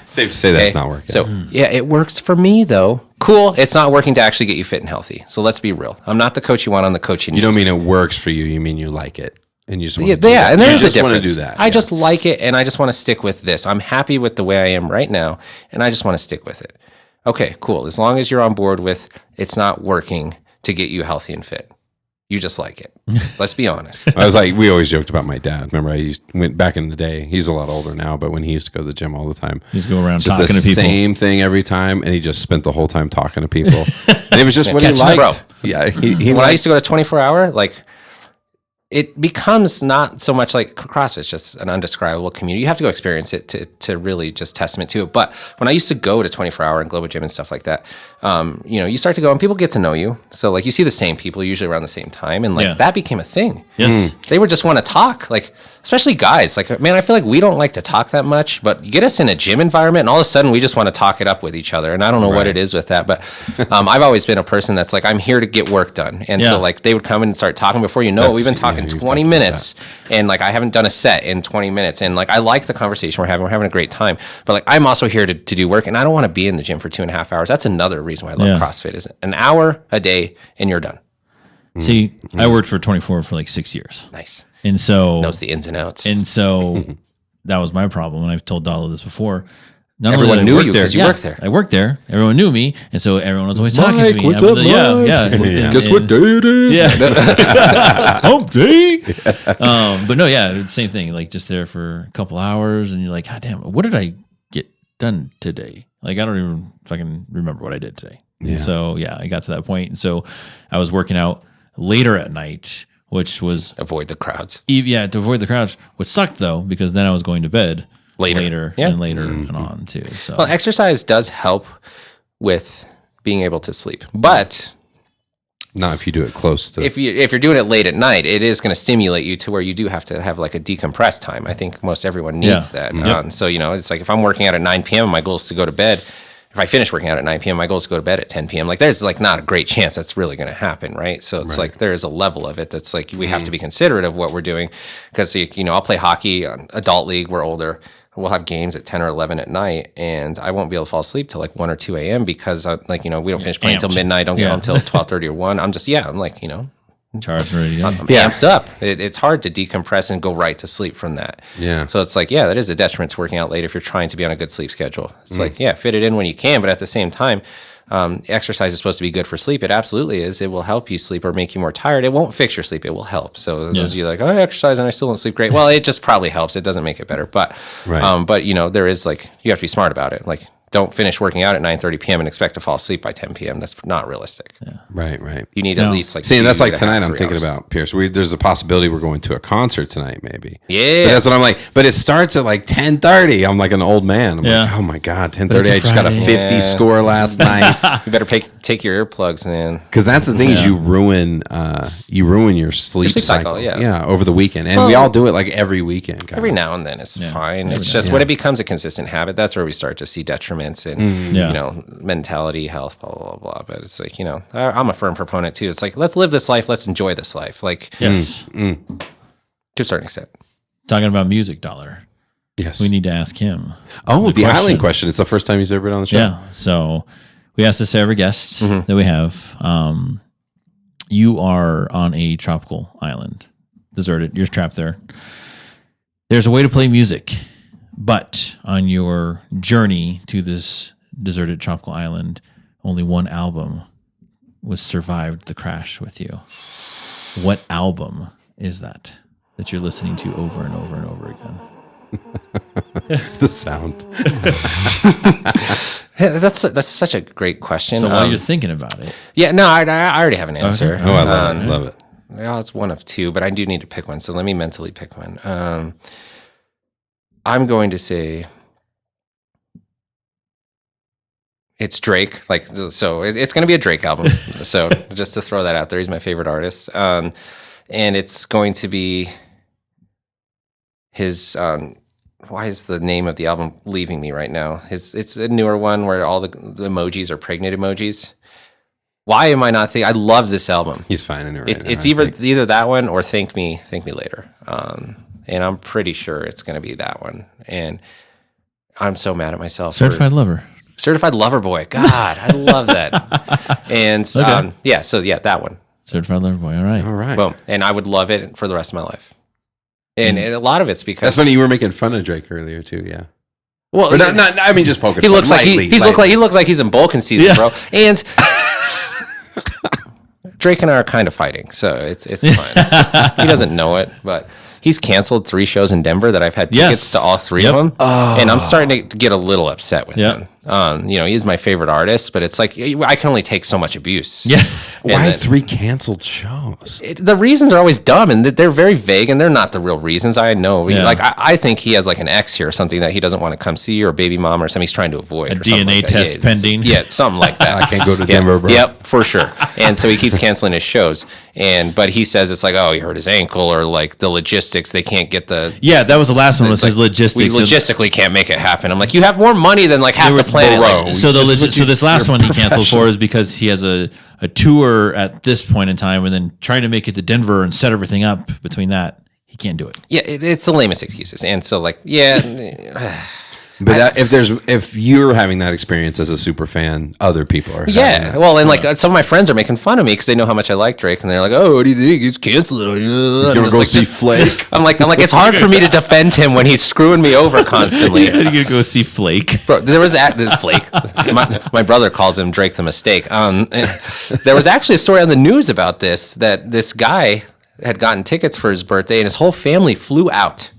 Safe to say that's not working. So it works for me though. Cool. It's not working to actually get you fit and healthy. So let's be real. I'm not the coach you want on the coach you need. You don't mean it works for you. You mean you like it. And you just want to do that. And there is a difference. Want to do that. I just like it and I just want to stick with this. I'm happy with the way I am right now and I just want to stick with it. Okay, cool. As long as you're on board with it's not working to get you healthy and fit. You just like it. Let's be honest. I was like, we always joked about my dad. Remember, went back in the day. He's a lot older now, but when he used to go to the gym all the time, he's go around just talking to people. Same thing every time, and he just spent the whole time talking to people. And it was just what he liked. Yeah, when I used to go to 24-hour, like it becomes not so much like CrossFit, it's just an undescribable community. You have to go experience it to really just testament to it. But when I used to go to 24-hour and Global Gym and stuff like that, you start to go and people get to know you. So like you see the same people usually around the same time, and like that became a thing. Yes. They would just want to talk, like especially guys. Like, man, I feel like we don't like to talk that much, but you get us in a gym environment and all of a sudden we just want to talk it up with each other. And I don't know what it is with that, but I've always been a person that's like, I'm here to get work done. And so like they would come in and start talking before you know it. We've been talking 20 minutes and like I haven't done a set in 20 minutes. And like I like the conversation we're having. We're having a great time. But like I'm also here to do work, and I don't want to be in the gym for 2.5 hours. That's another reason why I love CrossFit is an hour a day and you're done. See, I worked for 24 for like 6 years. Nice. And so knows the ins and outs. And so that was my problem. And I've told Dala this before. Not everyone only knew you because you worked there. I worked there. Everyone knew me, and so everyone was always talking to me. What's up, Mike? Guess what day it is? Yeah. Hump day. But no, the same thing. Like just there for a couple hours, and you're like, God damn, what did I get done today? Like I don't even fucking remember what I did today. Yeah. And so I got to that point, and so I was working out later at night, which was avoid the crowds. To avoid the crowds, which sucked though because then I was going to bed. Later and on too. So well, exercise does help with being able to sleep, but not if you do it close to. If you're doing it late at night, it is going to stimulate you to where you do have to have like a decompressed time. I think most everyone needs that. So it's like if I'm working out at 9 p.m. my goal is to go to bed. If I finish working out at 9 p.m., my goal is to go to bed at 10 p.m. Like there's like not a great chance that's really going to happen, right? So it's like there is a level of it that's like we have to be considerate of what we're doing because I'll play hockey, adult league, we're older. We'll have games at 10 or 11 at night, and I won't be able to fall asleep till like 1 or 2 a.m. because we don't finish playing till midnight. Don't get home till 12:30 or 1. I'm just I'm like charged ready to go. I'm amped up. It's hard to decompress and go right to sleep from that. Yeah. So it's like that is a detriment to working out late if you're trying to be on a good sleep schedule. It's like fit it in when you can, but at the same time. Exercise is supposed to be good for sleep. It absolutely is. It will help you sleep or make you more tired. It won't fix your sleep. It will help. So those of you like, I exercise and I still don't sleep great. Well, it just probably helps. It doesn't make it better. But, there is like, you have to be smart about it. Like, don't finish working out at 9:30 p.m. and expect to fall asleep by 10 p.m. That's not realistic. Yeah. Right. You need at least like. See, and that's like tonight. I'm thinking about Pierce. There's a possibility we're going to a concert tonight, maybe. Yeah, but that's what I'm like. But it starts at like 10:30. I'm like an old man. I'm like, oh my god, 10:30. I just got a 50 score last night. You better take your earplugs, man. Because that's the thing is you ruin your sleep cycle. Yeah, over the weekend, and we all do it like every weekend. Every now and then it's fine. It's just when it becomes a consistent habit, that's where we start to see detriments and. Mentality, health, blah, blah, blah. But it's like, I'm a firm proponent too. It's like, let's live this life. Let's enjoy this life. Like, to a certain extent. Talking about music, Dollar. Yes. We need to ask him. Oh, the island question. It's the first time he's ever been on the show. Yeah. So we ask this to every guest that we have. You are on a tropical island, deserted. You're trapped there. There's a way to play music, but on your journey to this deserted tropical island, only one album was survived the crash with you. What album is that you're listening to over and over and over again? The sound. That's such a great question. So while you're thinking about it. Yeah, no, I already have an answer. Okay. Oh, I love it. Well, it's one of two, but I do need to pick one. So let me mentally pick one. I'm going to say it's Drake. So it's going to be a Drake album. So just to throw that out there, he's my favorite artist. And it's going to be his. Why is the name of the album leaving me right now? It's a newer one where all the emojis are pregnant emojis. Why am I not thinking? I love this album. He's finding it right now. It's either that one or Thank Me Later. And I'm pretty sure it's going to be that one. And I'm so mad at myself. Certified Lover Boy. God, I love that. And that one. Certified Lover Boy. All right. Boom. And I would love it for the rest of my life. And a lot of it's because that's funny. You were making fun of Drake earlier too. Yeah. Well, not. I mean, just poking. He looks like he looks like he's in Bulkin season, bro. And Drake and I are kind of fighting, so it's fine. He doesn't know it, but he's canceled 3 shows in Denver that I've had tickets to all 3 of them, and I'm starting to get a little upset with him. He's my favorite artist, but it's like I can only take so much abuse. Yeah. Why 3 canceled shows? The reasons are always dumb, and they're very vague, and they're not the real reasons. I know. Yeah. Like I think he has like an ex here or something that he doesn't want to come see, or a baby mom or something he's trying to avoid. A or something DNA like that. test pending. Something like that. I can't go to Denver, bro. Yep, for sure. And so he keeps canceling his shows, but he says it's like, oh, he hurt his ankle, or like the logistics, they can't get the. Yeah, that was the last one. Was his logistics? We logistically can't make it happen. I'm like, you have more money than like half the planet. Like, so this last one he canceled for is because he has a tour at this point in time, and then trying to make it to Denver and set everything up between that, he can't do it. Yeah, it's the lamest excuses. And so like, yeah. But if you're having that experience as a super fan, other people are. Yeah, well, and like some of my friends are making fun of me because they know how much I like Drake, and they're like, "Oh, what do you think? He's canceled." You're gonna go see Flake. I'm like, it's hard for me to defend him when he's screwing me over constantly. You said you're gonna go see Flake. Bro, there was Flake. My brother calls him Drake the Mistake. There was actually a story on the news about this, that this guy had gotten tickets for his birthday, and his whole family flew out.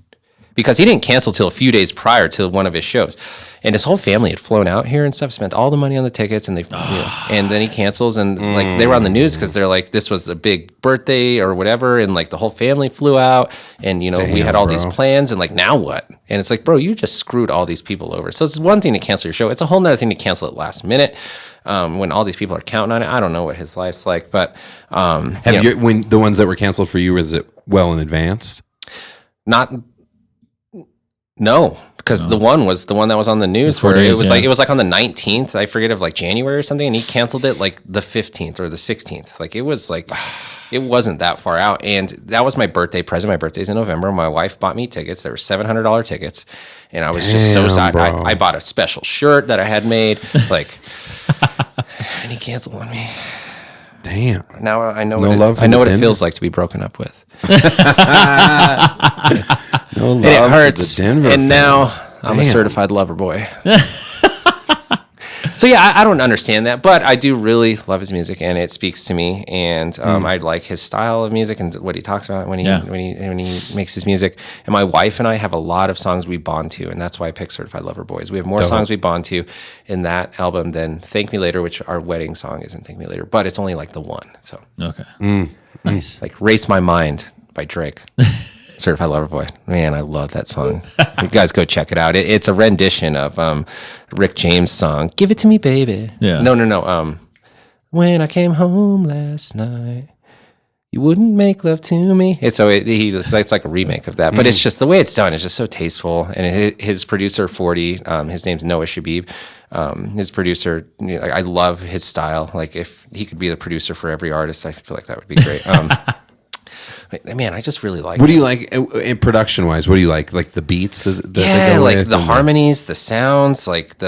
Because he didn't cancel till a few days prior to one of his shows, and his whole family had flown out here and stuff, spent all the money on the tickets, and and then he cancels, and like they were on the news because they're like, this was a big birthday or whatever, and like the whole family flew out, and we had all these plans, and like now what? And it's like, bro, you just screwed all these people over. So it's one thing to cancel your show; it's a whole nother thing to cancel it last minute. When all these people are counting on it. I don't know what his life's like, but when the ones that were canceled for you, was it well in advance? No, because the one was the one that was on the news where it was like on the 19th, I forget, of like January or something, and he canceled it like the 15th or the 16th. Like it was like, it wasn't that far out, and that was my birthday present. My birthday's in November. My wife bought me tickets. There were $700 tickets, and I was just so sad. I bought a special shirt that I had made, like, and he canceled on me. Damn. Now I know what it feels like to be broken up with. No love, and it hurts. And fans. Now I'm a certified lover boy. So yeah, I don't understand that, but I do really love his music, and it speaks to me. And I like his style of music and what he talks about when he makes his music. And my wife and I have a lot of songs we bond to, and that's why I picked Certified Lover Boys. We have more songs we bond to in that album than Thank Me Later, which our wedding song is in Thank Me Later, but it's only like the one. So okay, nice. Like Race My Mind by Drake. Certified Lover Boy. Man, I love that song. You guys go check it out. It's a rendition of Rick James' song, Give It To Me, Baby. Yeah. No. When I came home last night, you wouldn't make love to me. It's like a remake of that. But it's just the way it's done is just so tasteful. And his producer, 40, his name's Noah Shabib. His producer, I love his style. Like if he could be the producer for every artist, I feel like that would be great. Man, I just really like. What do you like in production wise? What do you like? Like the beats? Like the harmonies, the sounds, like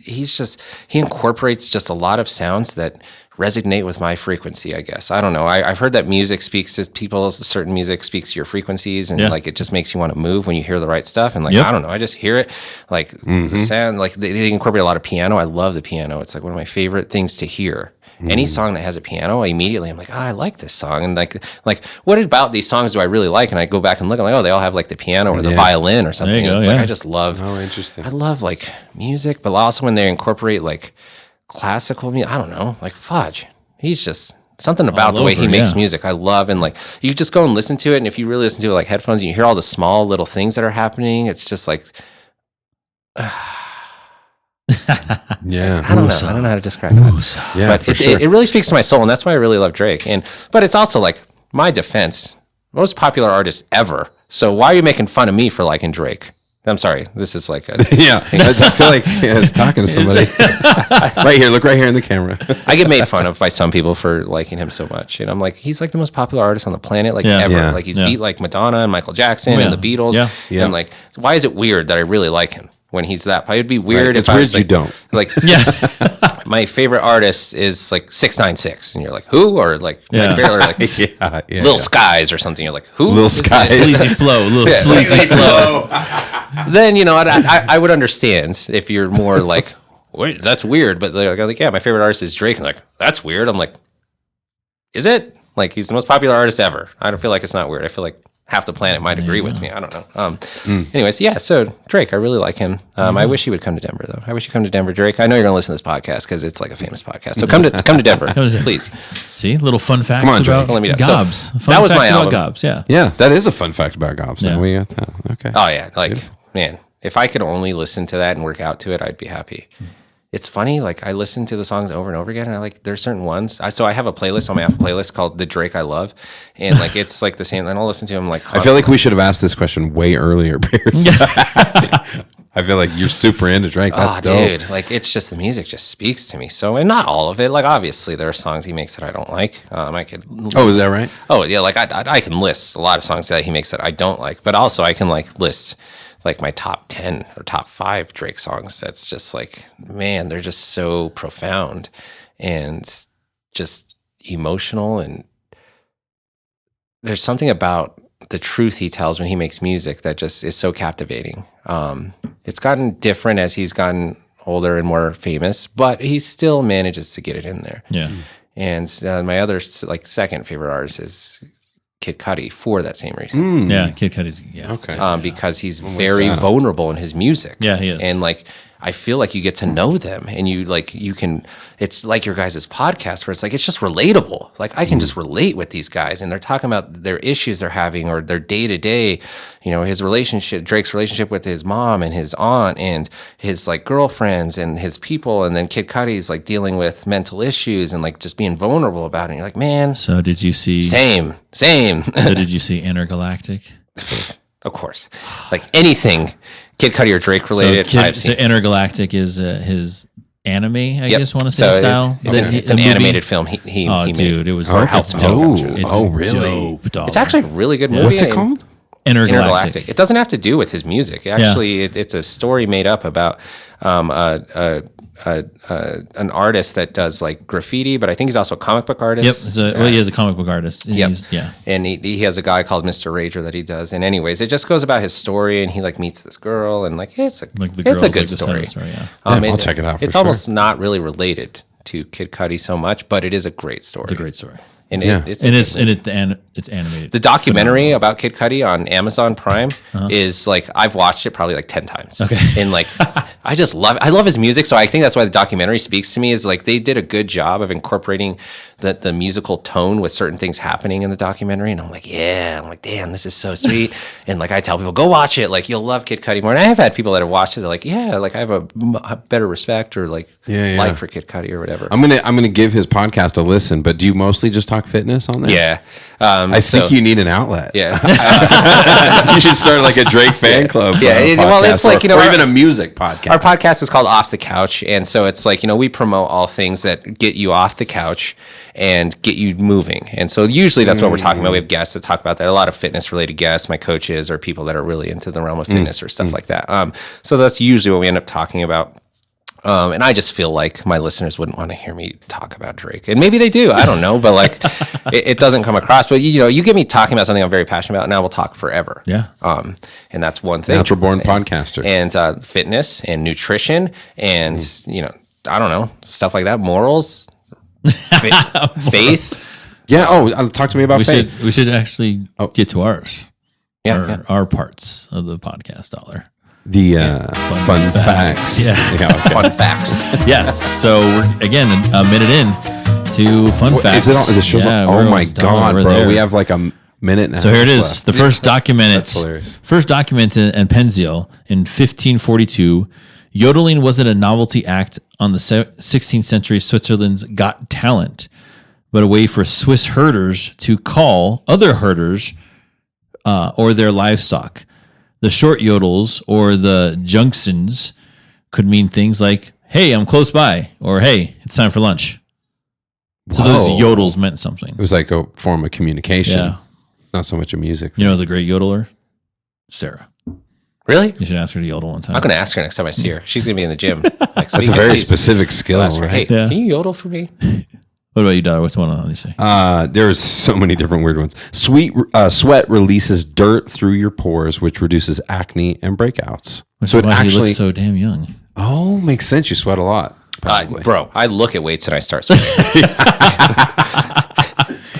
he incorporates just a lot of sounds that resonate with my frequency, I guess. I don't know. I've heard that music speaks to people. Certain music speaks to your frequencies, and like it just makes you want to move when you hear the right stuff. And like I don't know, I just hear it. Like the sound, like they incorporate a lot of piano. I love the piano. It's like one of my favorite things to hear. Any song that has a piano, immediately I'm like, I like this song. And like, what about these songs do I really like? And I go back and look, I'm like, they all have like the piano or the violin or something. It's like, I just love, interesting. I love like music, but also when they incorporate like classical music, I don't know, like Fudge. He's just something about the way he makes music. I love, and like, you just go and listen to it. And if you really listen to it like headphones, and you hear all the small little things that are happening, it's just like, yeah, I don't know how to describe it. Yeah, but it really speaks to my soul, and that's why I really love Drake. But it's also like my defense, most popular artist ever. So why are you making fun of me for liking Drake? I'm sorry. This is like I feel like I was talking to somebody right here. Look right here in the camera. I get made fun of by some people for liking him so much, and I'm like, he's like the most popular artist on the planet, like ever. Yeah. Like he's beat like Madonna and Michael Jackson and the Beatles. Yeah. And like, why is it weird that I really like him? When he's that, it'd be weird if it's I weird was like, you don't. Like, my favorite artist is like 6ix9ine, and you're like, who? Or like, or like Lil Skies or something. You're like, who? Lil Skies, sleazy flow, sleazy flow. Then I would understand if you're more like, wait, that's weird. But they're like, yeah, my favorite artist is Drake. And like, that's weird. I'm like, is it? Like, he's the most popular artist ever. I don't feel like it's not weird. I feel like half the planet might agree with me. I don't know. Anyways, yeah. So Drake, I really like him. I wish he would come to Denver, though. I wish he'd come to Denver, Drake. I know you're going to listen to this podcast because it's like a famous podcast. So come to Denver, please. See, little fun facts on, Drake. about Let me know. Gabs. So, fun that was facts my about album. Gabs. Yeah. Yeah, that is a fun fact about Gabs. Yeah. We got that. Okay. Oh yeah, like man, if I could only listen to that and work out to it, I'd be happy. It's funny, like I listen to the songs over and over again, and there's certain ones. So I have a playlist on my Apple playlist called "The Drake I Love," and like it's like the same. And I'll listen to him like. Constantly. I feel like we should have asked this question way earlier, Pierce. I feel like you're super into Drake. That's dope. Dude, like it's just the music just speaks to me. So, and not all of it. Like obviously there are songs he makes that I don't like. I could. Oh, is that right? Oh yeah, like I can list a lot of songs that he makes that I don't like, but also I can like list like my top 10 or top 5 Drake songs. That's just like, man, they're just so profound and just emotional. And there's something about the truth he tells when he makes music that just is so captivating. It's gotten different as he's gotten older and more famous, but he still manages to get it in there. Yeah. And my other like second favorite artist is Kid Cudi for that same reason. Yeah, Kid Cudi's Okay. Because he's very vulnerable in his music. Yeah, he is. And like I feel like you get to know them and you can it's like your guys' podcast where it's like it's just relatable. Like I can just relate with these guys and they're talking about their issues they're having or their day-to-day, his relationship, Drake's relationship with his mom and his aunt and his like girlfriends and his people, and then Kid Cudi's like dealing with mental issues and like just being vulnerable about it. And you're like, man. So did you see Same. So did you see Intergalactic? Of course. Like anything Kid Cudi or Drake related, I've seen. So Intergalactic is his anime, I guess want to say, So style. It's an animated film he made. Dude, it was helped dope. Really? Dope, dog. It's actually a really good movie. What's it called? Intergalactic. It doesn't have to do with his music. Actually, it's a story made up about an artist that does like graffiti, but I think he's also a comic book artist. Yep. He is a comic book artist. And And he has a guy called Mr. Rager that he does. And anyways, it just goes about his story, and he like meets this girl, and like it's a good story. I'll check it out. It's almost not really related to Kid Cudi so much, but it is a great story. It's a great story. And it's animated. The documentary about Kid Cudi on Amazon Prime is like I've watched it probably like 10 times. Okay. And like I just love his music, so I think that's why the documentary speaks to me. Is like they did a good job of incorporating the musical tone with certain things happening in the documentary, and I'm like, damn, this is so sweet. And like I tell people, go watch it. Like you'll love Kid Cudi more. And I have had people that have watched it. They're like, yeah, like I have a better respect or like like for Kid Cudi or whatever. I'm gonna give his podcast a listen. But do you mostly just talk fitness on there? Yeah. I think you need an outlet. Yeah. You should start like a Drake fan club. Well, it's like, or even a music podcast. Our podcast is called Off the Couch. And so it's like, we promote all things that get you off the couch and get you moving. And so usually that's what we're talking about. We have guests that talk about that. A lot of fitness related guests, my coaches, or people that are really into the realm of fitness or stuff like that. So that's usually what we end up talking about. And I just feel like my listeners wouldn't want to hear me talk about Drake. And maybe they do. I don't know. But like it doesn't come across. But, you get me talking about something I'm very passionate about, and I will talk forever. Yeah. And that's one thing. Natural born podcaster. And fitness and nutrition and, I don't know, stuff like that. Morals, faith. Yeah. Talk to me about faith. We should actually get to ours. Yeah. Our parts of the podcast dollar. The fun facts. Fun facts. Yes. So we're again a minute in to fun facts. Is it on the show? Oh my god, bro! There. We have like a minute now. So here it is. Left. The first documented. That's hilarious. First documented in Penzeel in 1542. Yodeling wasn't a novelty act on the 16th century Switzerland's Got Talent, but a way for Swiss herders to call other herders or their livestock. The short yodels or the junctions could mean things like, hey, I'm close by, or hey, it's time for lunch. So those yodels meant something. It was like a form of communication. Yeah. It's not so much a music. You know who's a great yodeler? Sarah. Really? You should ask her to yodel one time. I'm going to ask her next time I see her. She's going to be in the gym. That's a very specific skill, right? Hey, can you yodel for me? What about you, Dad? What's one on you say? There's so many different weird ones. Sweat releases dirt through your pores, which reduces acne and breakouts. So it actually looks so damn young. Oh, makes sense. You sweat a lot, bro. I look at weights and I start sweating.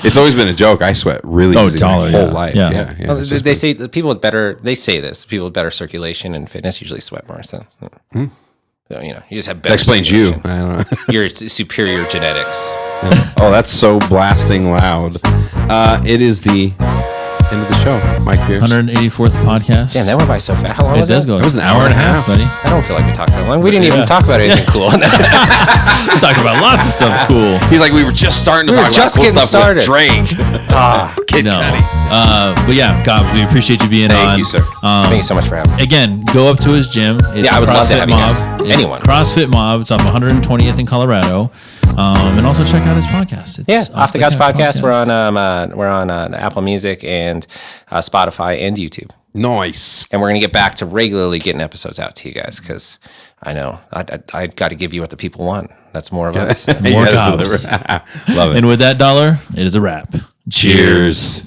It's always been a joke. I sweat really easy my whole life. Yeah. Well, they say the people with better. They say this. People with better circulation and fitness usually sweat more. So, so you just have better. That explains you. I don't know. Your superior genetics. Oh, that's so blasting loud. It is the end of the show. Mike Pierce. 184th podcast. Damn, that went by so fast. How long was does it? go. It was an hour and a half, buddy. I don't feel like we talked that long. We didn't even talk about anything cool. We talked about lots of stuff cool. He's like, we were just starting to talk about cool stuff started. with Drake. Kid Cudi. But yeah, Gabs, we appreciate you being on. Thank you, sir. Thank you so much for having me. Again, go up to his gym. It's I would love to have you guys. Mob. Anyone. CrossFit Mob. It's off 120th in Colorado. And also check out his podcast. It's Off the Couch podcast. We're on Apple Music and Spotify and YouTube. Nice. And we're gonna get back to regularly getting episodes out to you guys because I know I got to give you what the people want. That's more of us. More Gabs. Love it. And with that dollar, it is a wrap. Cheers.